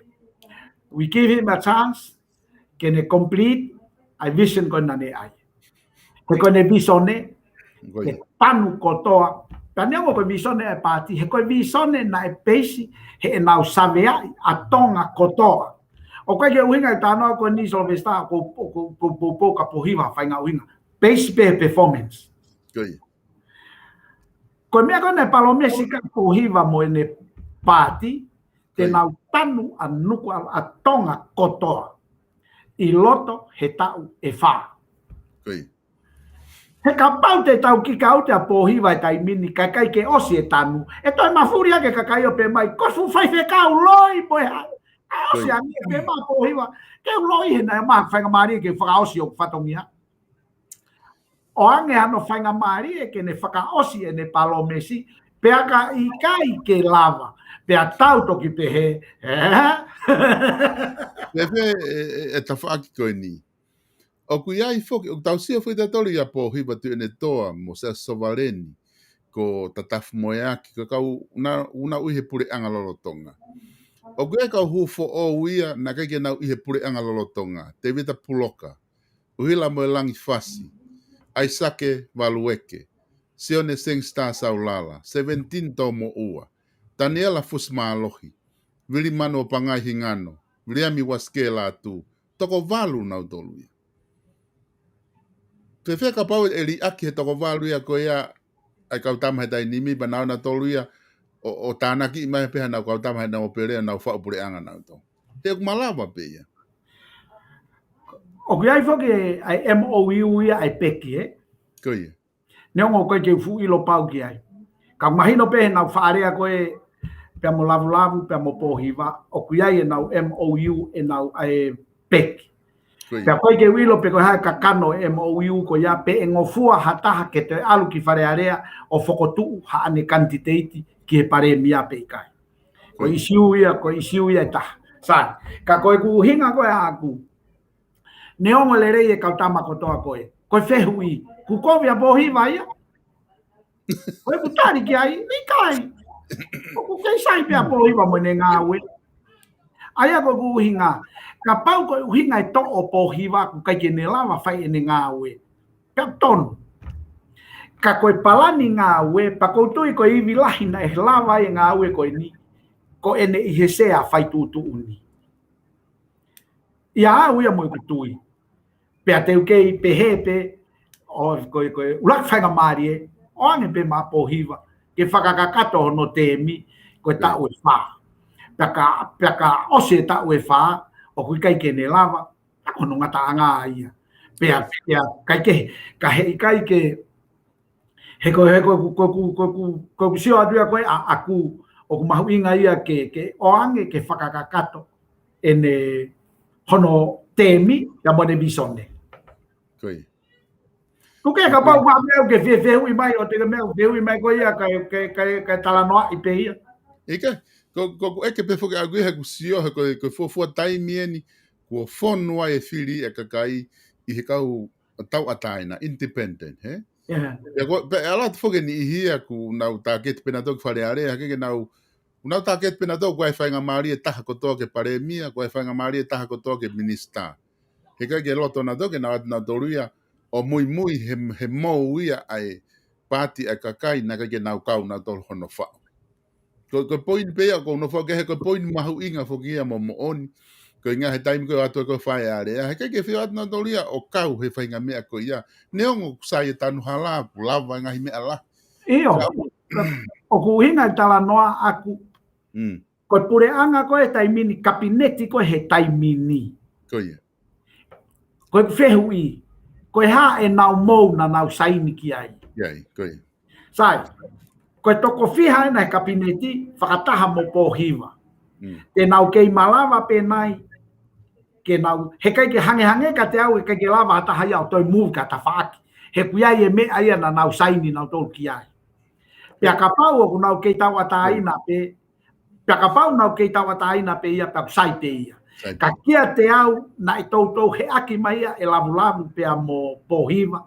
We give him a chance, ke ne complete, ai vision ko nane ai. He koe ne visone, he panu kotoa. Pea neongo koe visone e pāti, he koe visone na e peisi, he e nau saveai a tonga kotoa. O koe ke uhinga i tānoa koe ni Solomista, ko ka pohiwa whainga uhinga. Peisi pe performance. Koe mea koe ne palomesi ka pohiwa mo e ne pāti, te nau tanu a nuku a tonga kotoa. I loto he tau e wha. He ka pau te tau ki ka au te apohiwa e tai mini kai kai ke osi e tanu. E toi mafuria ke kakai o pe mai. Ko fu fai fe ka loi po ha. Osi ani e pe ma apohiwa. Ke loi he na ma whainga mari ke whaka osi o whatongia. O ange ano whainga mari e ke ne whaka osi e ne palomesi. Pe aka i kai ke lava. Pe a tau toki pe he. Pepe e ta whaaki koe ni. O kui ai foki, o tau sia fui tatori a po hiba tu ene toa mo sa sovareni ko tatafu moeaki ko kau una uihe pure anga lolotonga. O kui ai kau hufo o uia na kai ke nau ihe pure anga lolotonga. Te vita puloka. Uhila moe langi fasi. Aisake valueke. Sione sengsta saulala. 17 tau mo ua. Daniela fusma alohi. Vili mano o pangai hingano. Viliami waske la tu. Toko valu nau toluia. Te wheka pau e li aki he toko valu ia ko ia ai kau tamahe tai nimi pa nau na tolu ia o tānaki i mai peha nau kau tamahe nau perea nau whau pure anga nau tō. Te kumalawa pe ia. O kui ai foki ai MOU ia ai peki Ko ia. Neongo koe ke fu ilo pau ki ai. Ka mahino pe nau whaarea koe pia mo lavu lavu, pia mo pohiwa. O kui ai e nau MOU e nau ai peki. Pea koe ke wilo pe koe hae kakano MOU ko ia pe e ngofua hataha ke te alu ki wharearea o whokotuu ha ane kantiteiti ki he pare mia pe ikai. Ko isiu ia e taha. Sai, ka koe ku hinga koe haku. Neongo le rei e kautama kotoa koe. Koe whehu i. Ku kovia pohiwa ia. Koe ku tari ki ai. Ikai. Ku kei sai pia pohiwa mo ne ngā ue. Aia ko ku hinga. Ka pau ko hinga e to o pohiwa ku kai ke ne lava fai e ne ngā ue. Ka tonu. Ka koe palani ngā ue, pa koutui ko iwi lahi na e lava e ngā ue koe ni. Ko ene i he sea fai tūtu uni. Ia a uia mo i kutui. Pea te ukei pe hepe, o koe ulak whainga maari e, o ange pe ma pohiwa, ke whakakakato hono te mi, koe ta ue wha. Pea ka ose ta ue wha, o kui kai ke ne lava, ako no ngata anga ia. Pea kai ke, ka hei kai ke, he koe sio adua koe a aku, o ku mahu inga ia ke o ange ke whakakakato, ene hono temi, ya mone bisone. Koi. Kuke ka pau ma meu ke vehu i mai o te meu vehu i mai ko ia ka talanoa i pe ia. Ika, ko eke pe foke agui he ku sio he ko fofua taimi eni ku fonua e fili e kakai i he kau tau ataina, independent, he? Yeah. Pe ala te foke ni ihia ku nau tāket pena toki whare area, hake nau unau tāket pena toki koe whainga maari e taha kotoa ke paremia, koe whainga maari e taha kotoa ke minister. He kai ke loto na toke na toruia o mui he mou ia ai pāti a kakai na kai ke nau kau na tolu hono whao. Ko poin pea ko no whao ke he ko poin mahu inga whokia mo oni. Ko inga he taimi ko atua ko whae area. He kai ke whio atu na toruia o kau he whainga mea ko ia. Neongo kusai e tanu hala, lava ngahi mea la. Io, o kuhinga tala noa aku. Ko pure anga ko e taimini, kabineti ko he taimini. Ko ia. Ko whehu i. Ko ha e nau mou na nau saini ki ai. Iai, ko ia. Sai, ko toko whiha e nei kabineti, whakataha mo pohiwa. Te nau kei malava pe nai, ke nau, he kai ke hange ka te au, he kai ke lava hataha iau, toi move ka ta whaaki. He kuiai e mea ia na nau saini nau tolu ki ai. Pea ka pau o nau kei tau ataina pe, pea ka pau nau kei tau ataina pe ia, pea kusai pe ia. Ka kia te au na i tautou he aki mai ia e lavu pea mo pohiwa,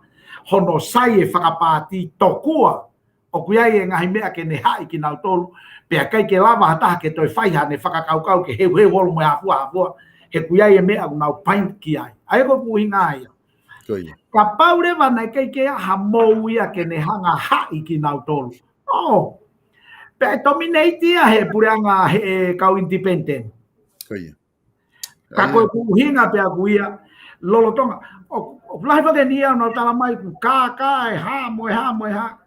hono sai e whakapāti tokua, o kuiai e ngahi mea ke ne hai ki nau tolu, pea kai ke lava hataha ke toi whaiha ne whakakaukau ke heu holo mo hafua, he kuiai e mea nau paint ki ai. Ai ko kuhinga ia. Ka pau rewa nei kai ke ha mou ia ke ne hanga hai ki nau tolu. Oh, pe dominate ia he pureanga he kau independent. Koia. Ka koe kuhinga pe aku ia lolo tonga. O lahi whake ni au nau tala mai ku ka e ha moe ha.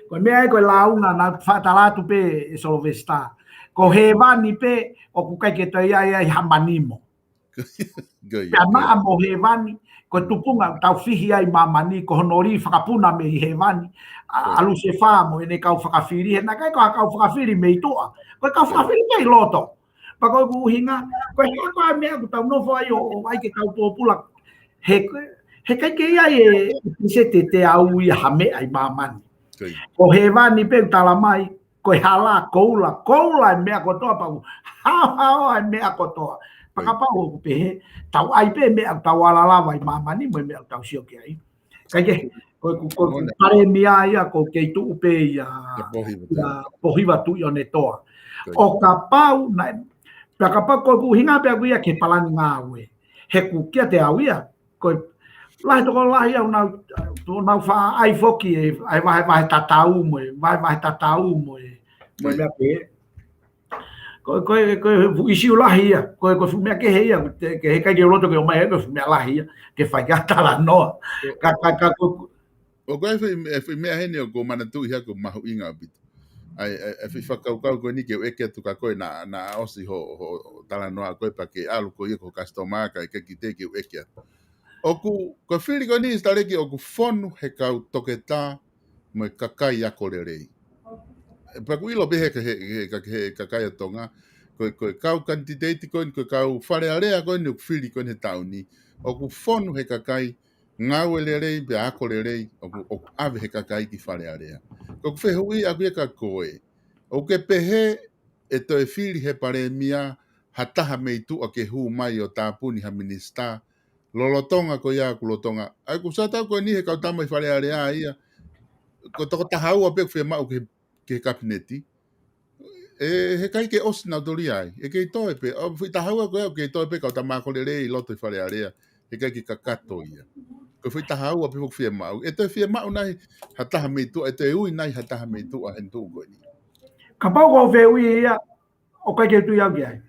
Koe mea e koe launga na whatalatu pe e solo vesta. Ko he wani pe o ku kai ke toi ai hamanimo. Gai. Pea maa mo he wani, ko tupunga tau whihi ai mamani, ko honori whakapuna me i he wani, alu se whā mo ene kau whakawhiri, he na kai kau whakawhiri me i toa, ko kau whakawhiri kei loto. Pa koe ku uhinga, ko he koe mea ku tau nofo ai o ai ke kau tōpula, he kai kei ai e se te au i hame ai mamani. Ko he wani pe tala mai, ko he hala koula e mea kotoa pa ku, hao ai mea kotoa. Pakapau ko pe tau ai pe me tau ala vai mamani mo me tau sio ke ai kai ke ko pare mia ia ko ke tu pe ia pohiva tu yo netoa o kapau na pakapau ko ku hinga pe ia ke palani ngawe he ku kia te au ia ko lai to lai au na fa ai foki ai vai tatau mo vai tatau mo mo me pe ko isi ulahi ia ko fumea ke he ia ke he kai roto ke o mai ko fumea lahi ia ke fai gata la no ka o ko e me hene o ko mana tu ia ko mahu inga bit ai e fa ka ko ni ke e ke tu ka ko na osi ho tala no ko pa ke alu ko ia ko customer ka ke kite ke e ke o ko fili ko ni stare ke o ko fonu he ka toketa mo kakai akorerei pa ku ilo be he kakai tonga ko kau kantiteti ko kau fare area ko ni fili ko he tauni o ku fonu he kakai ngau lerei be akorerei o ave he kakai ki fare area ko fe hui a ka koe o ke pehe e to e fili he pare mia hataha meitu o ke hu mai o tapuni ha minista lolotonga ko ia ku lotonga ai ku sata ko ni he kau tama fare area ia ko to tahau a pe fe ma o ke kabineti he kai ke osna dori ai e ke to pe o fui tahau ko ke to pe ka tama ko le loto fare area e kai ki kakato ia ko fui tahau a pe ko fe ma e to fe ma nai hataha meitu e te ui nai hataha meitu a hentu go ni ka pau ko fe ui ia o kai ke tu ia ai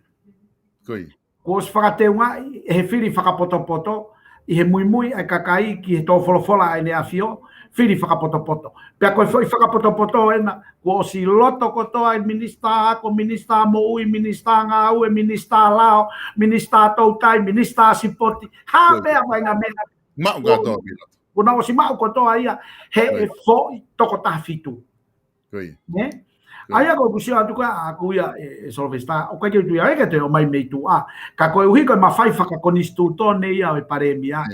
koi ko os whakateunga he whiri whakapoto i he mui ai kakai ki he tō wholofola ai ne afio whiri whakapoto. Pea koe whakapoto ena, ko o si loto kotoa i minista ako, minista mo ui, minista ngā ue, minista lao, minista tautai, minista sipoti. Ha pea mai ngā mea. Mau katoa pila. Kuna o si mau kotoa ia, he fo toko taha fitu. Koi. Ne? Aia ko kusio atuka aku ia e solvesta o kai tu ia ke te o mai meitu a ka koe uhi ko ma fai faka konistu tone ia e paremia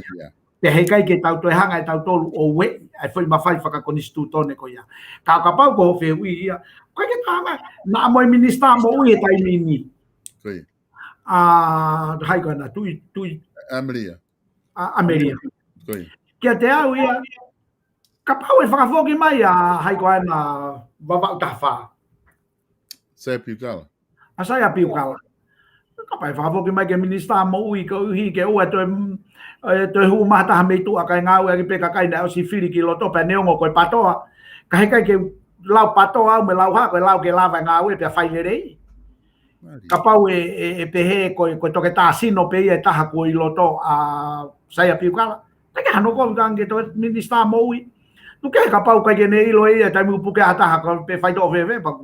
te he kai ke tau to hanga e tau tolu o we ai foi ma fai faka konistu tone ko ia ka pau ko fe ui ia ko ke tanga na mo minista mo ui tai mini koi hai ko na tu Amelia koi ke te au ia ka pau e faka foki mai a hai ko na baba tafa Saya piukala. Saya piukala. Kapai whakafo ki mai ke minista mo ui ka uhi ke ua toi hu mahata hameitu a kai ngā ua ki peka kai na o si whiri ki loto pe neongo koe patoa. Ka he kai ke lau patoa au me lau ha koe lau ke lawa ngā ua pe whaingerei. Ka pau e pehe koe toke tā sino pe ia e taha koe i loto a saya piukala. Take hano ko ke toi minista mo ui. Nuke ka pau kai ke ne ilo ia tai mu puke ataha ko pe fai do veve pa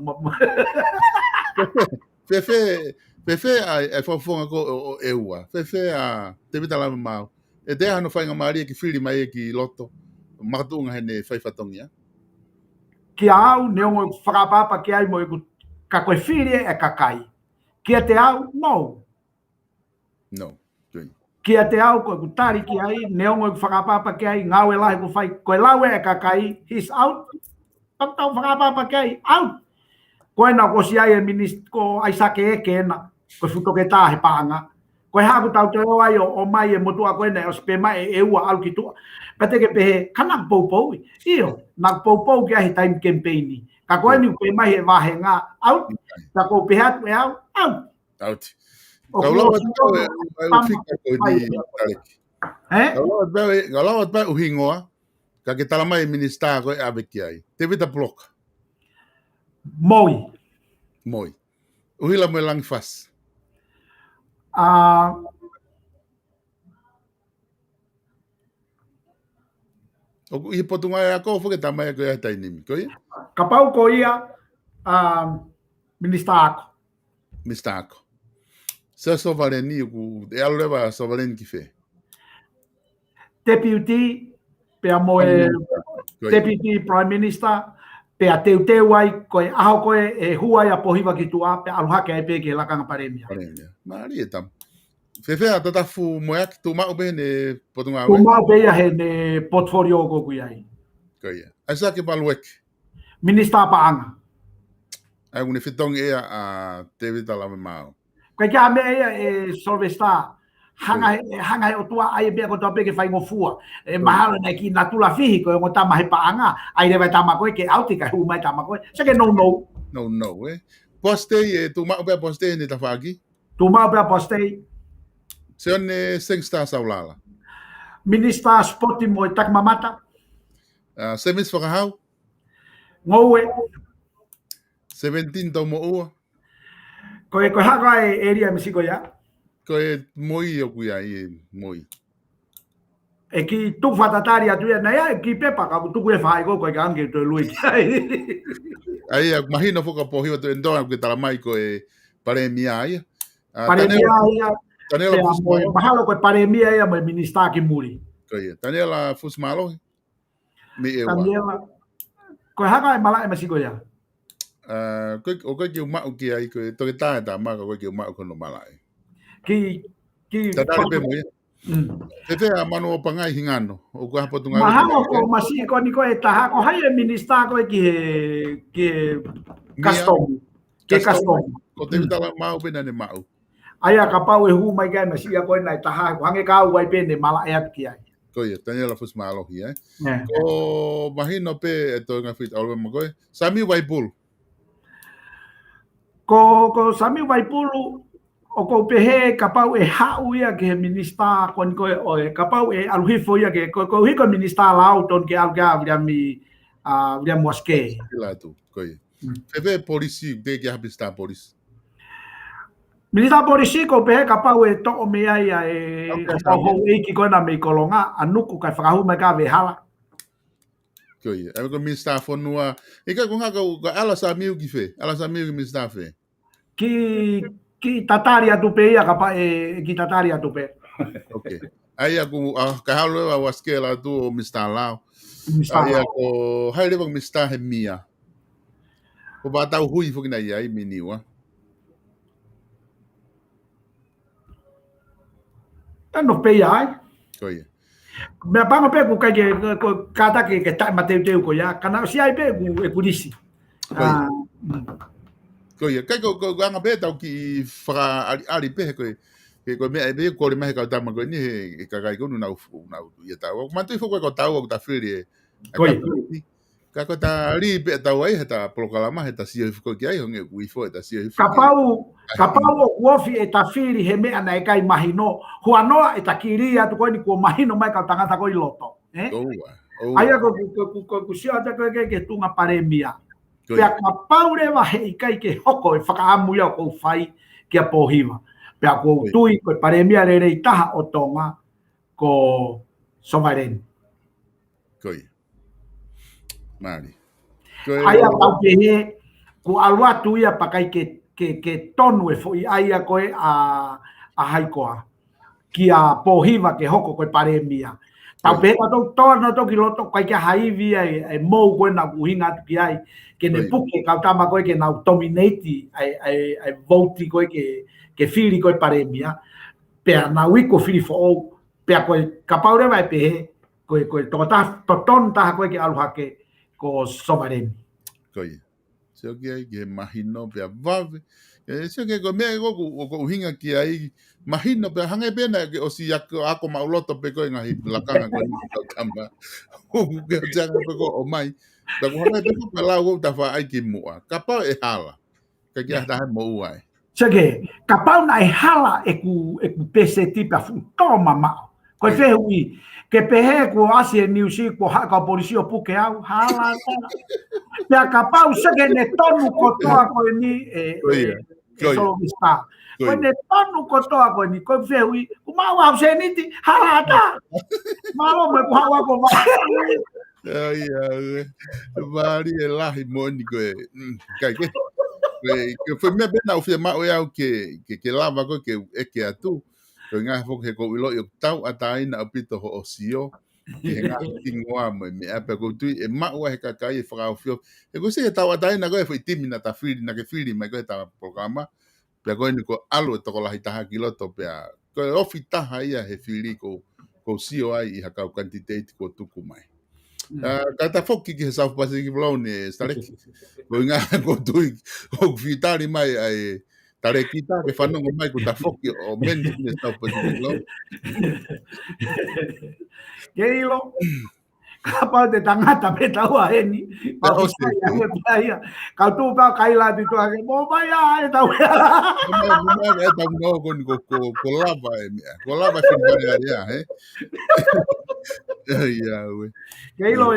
Fefe ai fofonga ko eua. Fefe a te vita la mau. E te hano fai ngamaria ki whiri mai ki loto. Makatunga hene fai fatongia. Ki au neongo whakapapa ki ai mo ka koe whiri e kakai. Kia te au, no. No. Kia te au koe kutari ki ai, neongo whakapapa ki ai, ngāwe lahi ko whai, koe lawe e kakai, he's out. Tau whakapapa ki ai, out. Koe na ko si ai e ko ai sake eke ena, koe futoke tā he pāanga. Koe haku tau te o ai o mai e motua koe na, o se pe mai e ua alu ki tua. Pate ke pehe, ka nak poupou i. Iyo, nak poupou ki ahi time campaigni. Ka koe ni pe mai e wahe ngā, out. Ka ko pehe atu e au, out. Out. Kalau at ba uhingoa ka ke tala mai minista ko abe ki ai te vita block moi uhila mo lang fas o i potunga ya ko fo ke tamai ko ya tai nimi ko ka pau ko ia minista ako Se sovareni ku e alo leva sovareni ki fe. Deputy pe mo Koia. Deputy Prime Minister pe a teu ai ko aho ko e huai a pohiva ki tua pe aluha ke ai pe ke lakanga paremia. Paremia. Mari e tam. Fefe a tata fu moyak tu mau be ne potunga Tu we. mau pe ia he ne portfolio ko ku ai. Koia. Asa ke paluek. Minister paanga. Ai une fitong e a David Alame Mao. Ko kia me ia e Solvesta hanga o tua ai be ko to pe ke fai ngofua. E mahalo na ki natula fihi ko ngota mahe paanga ai le vai tama ko ke autika hu mai tama ko. Se ke no. No, eh. Poste e tu mau be poste ne tafagi. Tu mau pe postei Se on sengsta saulala. Minister Spoti mo tak mamata. Semis whakahau. Ngowe 17 tau mo ua. ko haka e area misiko ya. Ko e moi o kuia i moi. E ki tu fatatari atu ya na ya ki pepa ka tu ku e fai ko ka ange to lui. Ai a mahino foka pohi to endora ke tala mai ko e paremia ai. Paremia ia Tanela mo mahalo ko paremia ia mo minister ki muri. Ko ia. Tanela fusmalo. Me e wa. Tanela ko haka e mala e misiko ya. O ko ki ma o ki ai ko to ke ta ma ko ki ma ko no mala. Ki Tatari pe mo ia. Tete a mano o pangai hingano. O ko hapo tunga. Mahalo ko masiko ni ko e taha ko hai e minister ko ki custom. Ke custom. Ko te tala mau pe na ne mau. Aya ka pau e hu mai kai masia ko nai taha ko hange ka uai pe ne mala e ki ai. Ko ia, Daniela fusmalo hi Ko mahino pe e to nga fit alwe mo ko. Sami Waipulu. Ko Sami Waipulu o ko pehe kapau e hau ia ke minister kon ko o e kapau e aluhifo ia ke ko hiko minister lau ton ke alga via moske Ila tu ko ia. Feve polisi de ke habista polisi. Minister polisi ko pehe kapau e to me ai e ho e ki kona me kolonga anuku ka whakahu me ka ve hala. Ko ia. E ko minister fonua e ka kunga ko ala sa miu ki fe. Ala sa miu ki minister fe. Ki tatari atu pe ia kapa e ki tatari atu pe. Okay. Ai aku ka halu wa waskela tu o Mr. Lau. Ai ako hai le bang Mr. Hemia. Ko ba tau hui fo kina ia i miniwa. Tano pe ai. Ko ia. Me pango pe ku kai ke kata ke ta mateu ko ya kana si ai pe ku e kulisi. Ko ia, kai ko anga pe tau ki fra ali pe ko ko me be ko le mai ka tama ko ni e ka kai ko na ia tau. Mantu fo ko tau ko ta firi. Ko ia. Ka ko ta ri pe tau ai ta proclama ta si ko ki ai honge wi fo ta si. Kapau wofi e ta firi he me ana e kai mahino. Huanoa e ta kiria tu ko ni ko mahino mai ka tangata ko i loto. Aya ko si ata ko ke tunga paremia. Pea kapau rewa hei kai ke hoko e whakaamu ia kou whai ki a pōhiwa. Pea kou tui koe paremia re rei taha o tonga ko sovereign. Koi. Mari. Aia tau ke he, ko alua tu ia pakai ke tonu e fo i aia koe a haikoa. Ki a pōhiwa ke hoko koe paremia. Tau peha tau toa no toki loto kai ke haivi e mou koe na kuhinga atu ki ai. Ke ne puke kau tama koe ke nau dominate ai voti koe ke whiri koe paremia. Pea nau iko whiri fo ou. Pea koe kapaure vai pehe. Koe ton taha koe ke aluhake ko sovereign. Koe. Seo ki ai ke mahino pea vave. Seo ke koe mea ko uhinga ki ai mahino pea hange pena ke osi ako mauloto pe koe ngahi lakanga koe ni kau tama. Ke janga pe koe o mai. Da ko hana te ko la wo ta fa ai ki mua. Kapau e hala. Ka ki ata mo uai. Sege, kapau na e hala e ku pese tipa fu toma ma. Ko fe hui ke pehe ko asi e niusi ko ha ka polisi o puke au hala. Ya kapau sege ne tonu ko toa ko ni solo vista. Ko ne tonu ko toa ko ni ko fe hui ku ma wa se ni ti hala ta. Malo me ko hawa ko ma. Ai, vari e lahi moni koe. Kai ke. Que foi me bena o fia mau e au que lava ko que e que atu. Ko nga fo que ko ilo yo tau atai na pito ho osio. Que nga tingoa me ape ko tu e mau e kakai e fra o fio. E ko se tau atai na ko e foi timina ta fili na que fili mai ko ta programa. Pe ko ni ko alo to ko la hita kiloto pe a ko ofita ia he fili ko sio ai i hakau quantity ko tuku mai. Kata foki ki South Pacific Loan stareki. Ko nga ko tui o vitali mai ai tare kita ke whanonga mai ko ta foki o men ni South Pacific Loan. Ke ilo, kapau te tangata pe tau a heni, pa o usai a he pia, kau tu pa kai la tu ake, mo mai a e tau ia. Mo e tau no ko lava e mea. Ko lava fin vai ia, he. Ia we. Ke ilo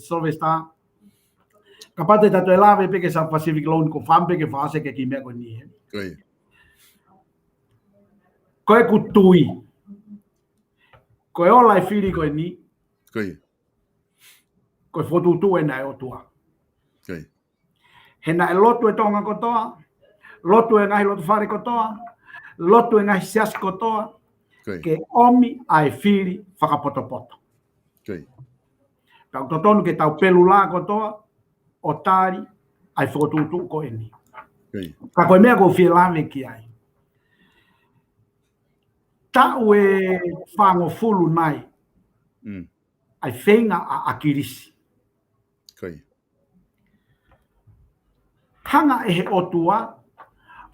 solvesta. Kapau te tatu e lave pe ke South Pacific Loan ko whampe ke whaase ke ki mea ko ni he. Koi. Koe kutui. Koe ola e whiri koe ni. Koi. Koe whotutu e nai o tua. Koi. He na e lotu e tonga kotoa. Lotu e ngahi lotu whare kotoa. Lotu e ngahi sias kotoa. Koi. Ke omi ai whiri whakapotopoto. Koi. Tau totonu ke tau pelu la kotoa. O tari ai whotutu ko e ni. Koi. Ka koe mea ko whie lave ki ai. Tau e whango fulu nai. Ai whenga a akirisi. Koi. Hanga e he otua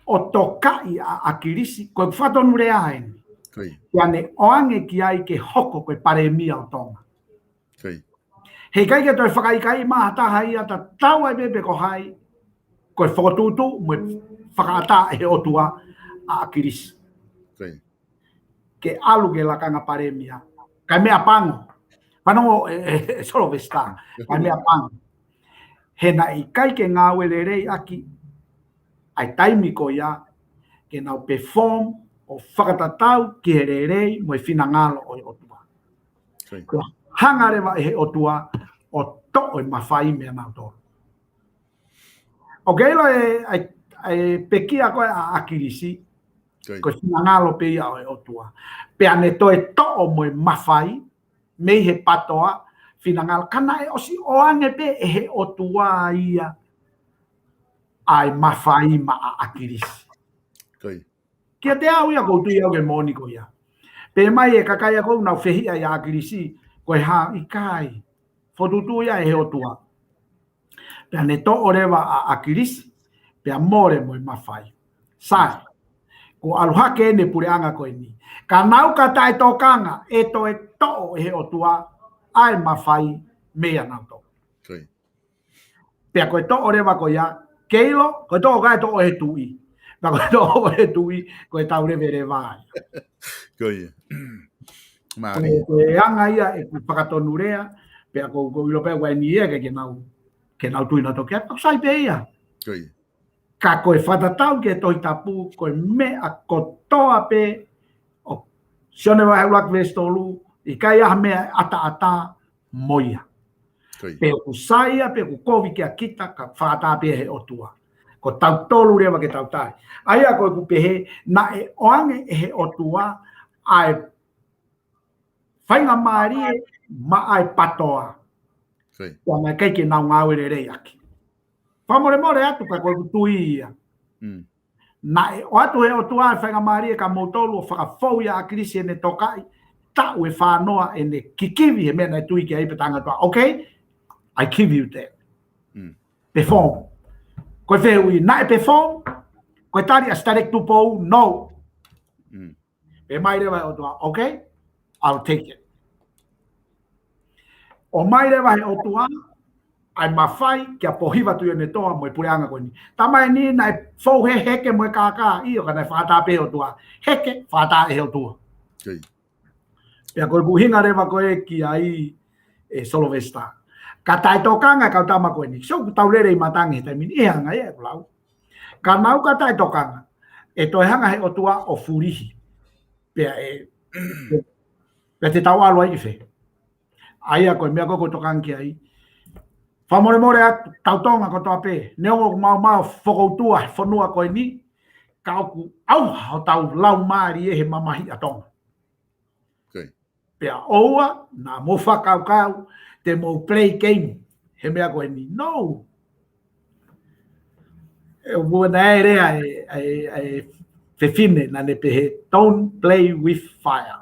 o tokai a akirisi koe whatonu rea haini. Koi. Iane oange ki ai ke hoko koe pare mia o tonga. Koi. Hei kai ke toi whakaikai maha taha ia ta tau ai bebe ko hai koe whakotutu mo whakaata e he otua a akirisi. Koi. Ke alu ke lakanga pare mia. Kai mea pango. Panongo solo vesta. Kai mea pango. He na i kai ke ngā wele rei aki ai taimi ko ia ke nau perform o whakatatau ki he rei mo e whina ngalo o i otua. Kua hangarewa e he otua o to o i mawhai mea nau tō. O keilo e pekia koe a akirisi ko e whina ngalo pe ia o i otua. Pea ne to e to o mo i mawhai mei he patoa finangal kana e osi oange pe e he otua ia ai mawhai ma a akirisi. Koi. Kia te au ia koutu ia o ke moni ko ia. Pe mai e kakai a kou nau whehia ia akirisi koe ha i kai. Whotutu ia e he otua. Pea ne to orewa a akirisi pea more mo i mawhai. Sai. Ko aluhake ene pure anga koe ni. Ka nau ka tai tokanga e to e to e he otua ai mawhai mea nau to. Koi. Pea koe to orewa ko ia keilo, koe to o kai to o he tui. Pea koe to o he tui koe tau revere vai. Koi. Mari. Koe anga ia e whakatonu rea pea ko ilo pea koe ni ea ke nau tui na tokia. Pea sai pe ia. Koi. Ka koe whatatau ke toi tapu koe mea kotoa pe o sione wa heulak vestolu i kai aha mea ata moia. Pe ku saia, pe ku kovi ke a kita ka whata pe he otua. Ko tau tolu rewa ke tau tai. Aia koe ku pehe na e oange e he otua ai whainga maari ma ai patoa. Kua mai kei ke nau ngāwere rei aki. Whamore more atu ka koe ku tui ia. Na e o atu he otua ai whainga maari e ka motolu o whakafou ia a krisi e ne tokai tau e whanoa e ne kikiwi he mena e tui ki aipe tanga tua. Okay? I give you that. Perform. Koe whehui, na e perform, koe tari a starek tupou, no. Pe mai rewa o tua, okay? I'll take it. O mai rewa he o tua, ai mawhai kia pohiwa tu ne toa mo e pureanga koe ni. Tamai ni na e fau he heke mo e kākā, i o ka nei whata pe o tua. Heke, whata e o tua. Pea koe buhinga rewa koe ki ai e solo vesta. Ka tai tokanga kau tama koe ni. So ku tau rere i matangi he taimini. E hanga e kulau. Ka nau ka tai tokanga. E toi hanga he otua o furihi. Pea Pea te tau alo ai ki whe. Aia koe mea koko tokanga ki ai. Whamore atu tautonga ko toa pe. Neongo mau whakoutua whanua koe ni. Ka oku au ho tau lau maari he mamahi atonga. Pea oua na mo whakaukau te mo play game. He mea koe ni. No. E mua na e rea e whewhine na ne pehe. Don't play with fire.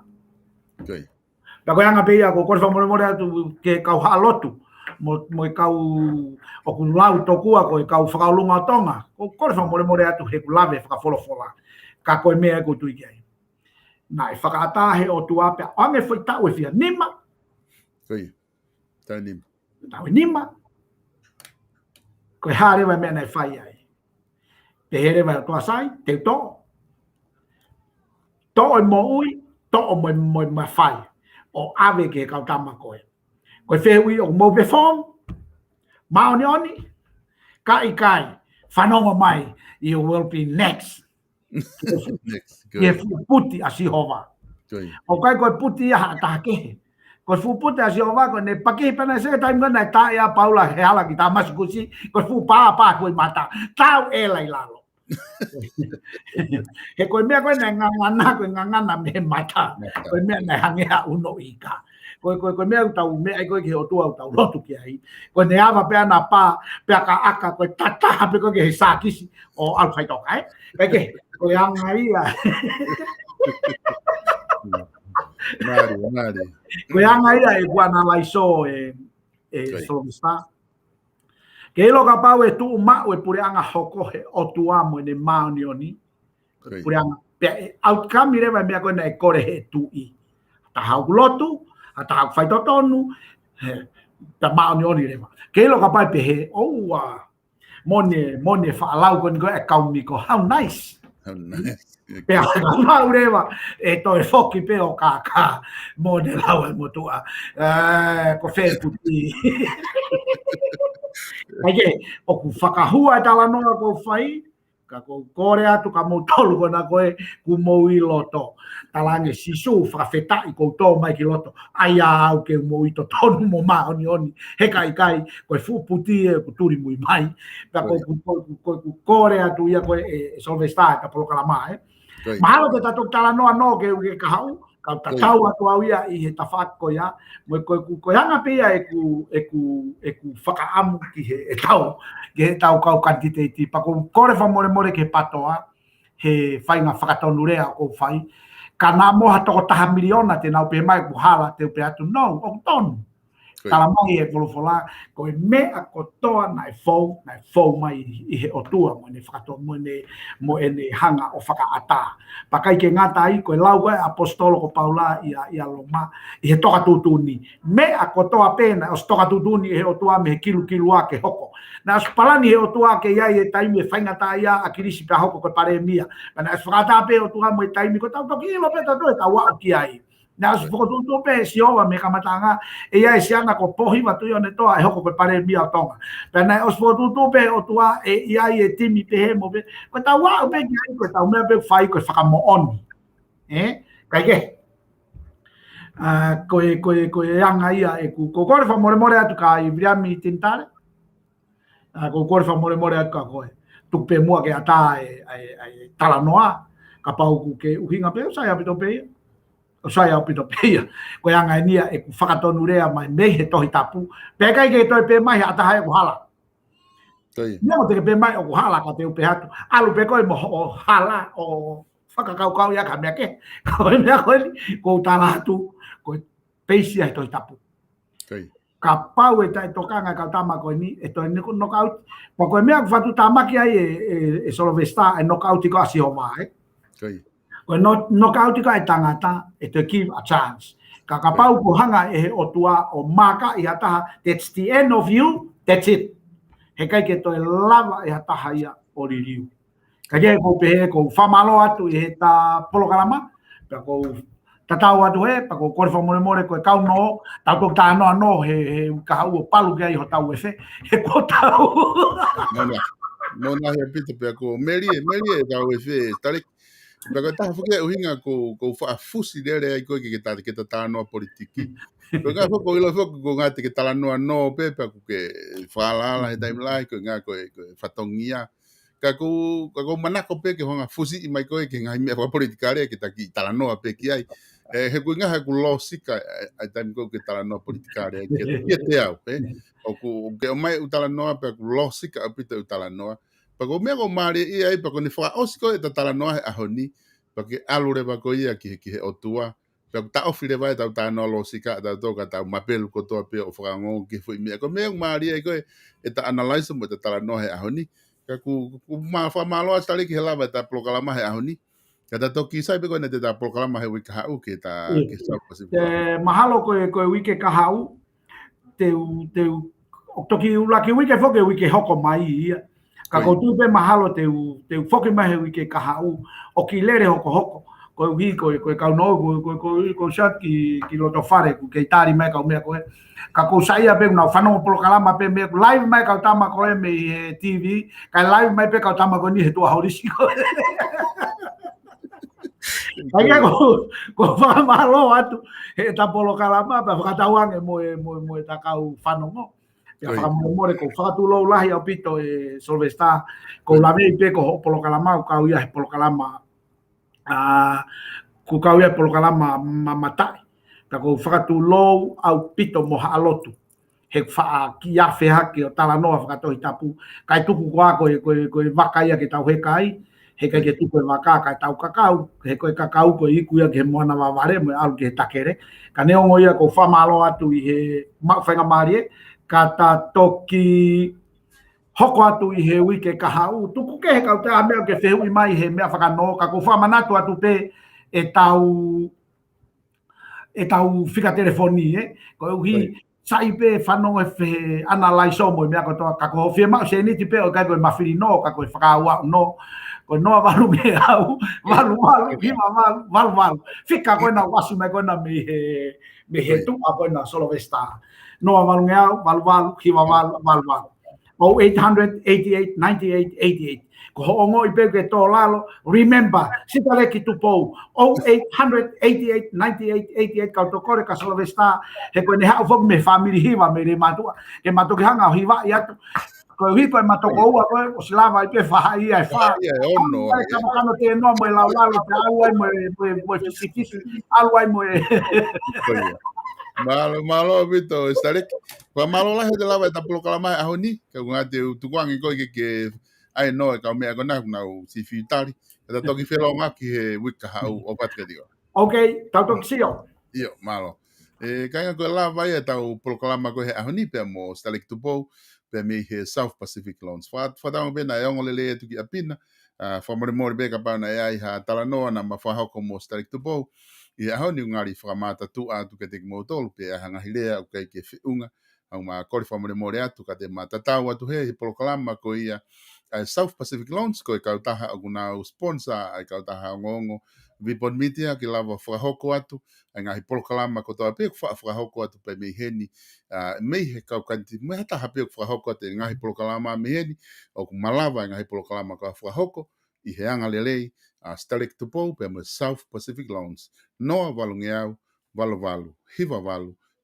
Pea koe anga pia ko kore whamore atu ke kau haalotu. Mo e kau o ku lau tokua ko e kau whakaulunga tonga. Ko kore whamore atu he ku lave whakawholofola. Ka koe mea e ko tui kia. Na e whakaatahe o tuape. Ange whai tau e whia nima. Tau nima. Tau e nima. Koe hārewa mea nei whai ai. Te herewa o tua sai, te to. To e mo ui, to o mo whai. O ave ke kau tama koe. Koe whehui o mo befong. Mao ni oni. Kai kai. Whanonga mai. You will be next. Ye puti a Sihova. O kai koe puti a taha kehe. Koe fu puti a Sihova koe ne pakehi pena se tai ngana e tae a paula he ala ki ta masu kusi. Koe fu paa koe mata. Tau e lai lalo. He koe mea koe ne ngangana me mata. Koe mea ne hangea uno ika. Koe mea utau mea koe ki o tua utau lotu ki ai. Koe ne awa pea na pā, pea ka aka koe tataha pe koe ki he sākisi o alwhai toka e. Koe koe anga ia. Nari. Koe anga ia e guana laiso e Solomista. Ke ilo ka pau e tuu mau e pure anga hoko he o tuamo e ne maoni oni. Pure anga. Pea e outcome rewa mea koe na e kore he tui. Ta hau lotu. Ata hau whai totonu, ta maoni oni rewa. Ke ilo ka pai pehe, oua, mone whaalau koni koe e kaumiko, how nice. How nice. Pea ka mau rewa, e toi whoki pe o kaka, mone lau e motua, ko whee puti. Ake, o ku whakahua e tala noa ko whai, ka ko kore atu ka mou tolu kona koe ku mou i loto. Talange sisu whakawhetai ko tō mai ki loto. Ai au ke mou i to tonu mo maa oni. He kai koe fuputi e ku turi mui mai. Ka ko kore atu ia koe e Solvesta e ka polokala maa. Mahalo te tato tala noa no ke kahau. Ka tatau atu au ia i he tawhako ia. Mo koe hanga pia e ku whakaamu ki he tau. Ke he tau kau kantiteiti. Pa ko kore whamore ke patoa. He whainga whakatonu rea o whai. Ka nā moha toko taha miliona te nau pe mai ku hala te upe atu. No, o tonu. Tala mai e wolofola. Ko e mea kotoa na e fau mai i he otua. Mo ne whakatoa mo e ne hanga o whakaata. Pakai ke ngata ai ko e lau koe apostolo ko Paula i aloma. I he toka tutuni. Mea kotoa pena o toka tutuni i he otua me he kilu a ke hoko. Na spalani he otua ke iai e taimi e whaingata ia a kirisi pia hoko ko pare mia. Na whakata pe otua mo e taimi ko tau toki ilo peta toi tau wao ki ai. Na as fokotutu pe si owa me kamatanga e ia e sianga ko pohi watu i one toa e hoko pe pare mia o tonga. Pena os fokotutu pe otua e ia e timi pe he mo pe. Ko tau wao pe ki ai ko tau mea pe whai ko whakamo oni. Kai ke? Koe anga ia e ku kore whamore atu ka i vriami tintare. Ko kore whamore atu ka koe. Tupe mua ke ata e tala noa. Ka pau ku ke uhinga pe o sai apito pe ia. O sai apito pe ia. Koe anga e nia e ku whakatonu rea mai mei he tohi tapu. Pe kai ke toi pe mai he ata hae ku hala. Nia mo te pe mai o ku hala ka te upe hatu. Alu pe koe mo o hala o whakakau ia ka mea ke. Koe mea koe ni. Ko tala hatu. Koe peisi ai tohi tapu. Ka pau e tai tokanga ka tama koe ni e toi ni knockout. Pa koe mea ku whatu tamaki ai e Solvesta e knockout ko a Sihova koe knockout ko e tangata e toi give a chance. Ka pau ku hanga e o tua o maka i hataha. That's the end of you. That's it. He kai ke toi lava i hataha ia o ririu. Ka ke ko pehe ko whamalo atu i he ta polokalama. Pa ko tatau atu he, pa ko kore whamore koe kau no, tau tok tā no he kahau o palu kia i ho tau e whe, he ko tau. Mona he pita pia ko, meri e tau e whe, tare, Peko taha whuke uhinga ko whaafusi rere ai koe ke ta noa politiki. Ko ngā whoko ilo whoko ko ngā te ke tala noa no pepa ko ke whaalala he taimlai ko ngā koe whatongia. Ka ko manako pe ke honga fusi i mai koe ke ngā mea whapolitikare ke ta ki tala noa pe ki ai. He koe ngā ko lo sika ai taim ko ke tala noa politikare ai ke te au. O ke o mai utala noa pe ko lo sika apita utala noa. Pako mea ko maari i ai pako ni whaka osiko e ta tala noa he ahoni. Pake alu re wako ia ki he otua. Pako ta ofi re vai tau tā noa lo sika tau toka tau mapelu kotoa pia o whaka ngō ki fui mea. Ko mea ko maari ai koe e ta analyse mo e ta tala noa he ahoni. Ka ku whamaloa stari ki he lava e ta plokalama he ahoni. Ka ta toki sai pe koe ne te ta plokalama he wika hau ki ta ki South Pacific. Mahalo koe wike ka hau. Toki ulaki wike whoke wike hoko mai ia. Ka koutu pe mahalo te whoke mai he wike ka hau. O ki lere hoko. Koe uhi, koe kaunoa, koe shat ki loto whare, kei tāri mai kau mea koe. Ka kou saia pe unau whanongo polo kalama pe mea, live mai kau tama koe me TV, kai live mai pe kau tama koe ni he tua haurisi koe. Kai ko whamalo atu, he ta polo kalama, pe whakatauange mo e ta kau whanongo. Ia whakamore ko whakatu lau lahi au pito e Solvesta, ko lamei pe ko polo kalama, kau ia he polo kalama, ku kau ia polo kalama mamatai. Ka ko whakatu lau au pito mo haalotu. He wha ki a whehake o tala noa whakatohi tapu. Kai tuku koa koe waka ia ke tau he kai. He kai ke tuku e waka kai tau kakau. He koe kakau koe iku ia ke he moana waware mo alu ke he takere. Ka neongo ia ko whamalo atu i he whainga marie. Ka ta toki hoko atu i he wike ka hau. Tuku ke he kau te a mea ke whehu i mai he mea whakano. Ka ko whamanatu atu pe e tau whika telefoni ko uhi sai pe whanongo e whe analyse o mo mea kotoa. Ka ko whia mau se niti pe o kai koe mawhiri no. Ka koe whakaua no. Ko noa walu me au. Walu. Hima walu. Whika koe na wasu me koe na me he tuka koe na Solvesta. Noa walu me au. Walu. Hima walu. 0800 88 98 88. Ko hoongo i peke tō lalo. Remember, sita reki tupou. 0800 88 98 88. Kau to kore ka Solvesta. He koe ne hau foku me family hiwa me re matua. Ke matoki hanga o hiwa i atu. Koe hipo e matoko ua koe. O silava i pe whaha ia e whaha. Ono. Ka makano te noa mo e lau lalo. Te aluai mo e fisikisi. Aluai mo e... Malo bito starik pa malo lah de lava ta polo kalama ahoni ka nga te tukuang ko ke ai no ka me ko na si fitari ta toki felo nga ki he wika hau o pat ke digo. Okay, tau toki sio. Io malo. Ka ko lava ia ta polo kalama ko he ahoni pe mo starik tupo pe me he South Pacific Loans. Fa ta mo bena yo ngolele tu ki apina. Fa mo be ka pa na ai ha tala no na ma fa ho ko mo starik tupo. Ia honi ngari whakamata tu atu ke te kimotolu pe ahanga hilea o kai ke whiunga au ma kori whamore more atu ka te matatau atu he polokalama ko ia South Pacific Loans ko i kautaha o kuna sponsor ai kautaha o ngongo vipon mitia ki lava whakahoko atu ai ngahi polokalama ko toa pe whakahoko atu pe mei heni mei he kaukanti mei hata hape whakahoko atu ngahi polokalama mei heni o kumalava ngahi polokalama ko whakahoko i he anga lelei Starik Tupou pe South Pacific Loans. Noa valungeau, valu, hiva valu,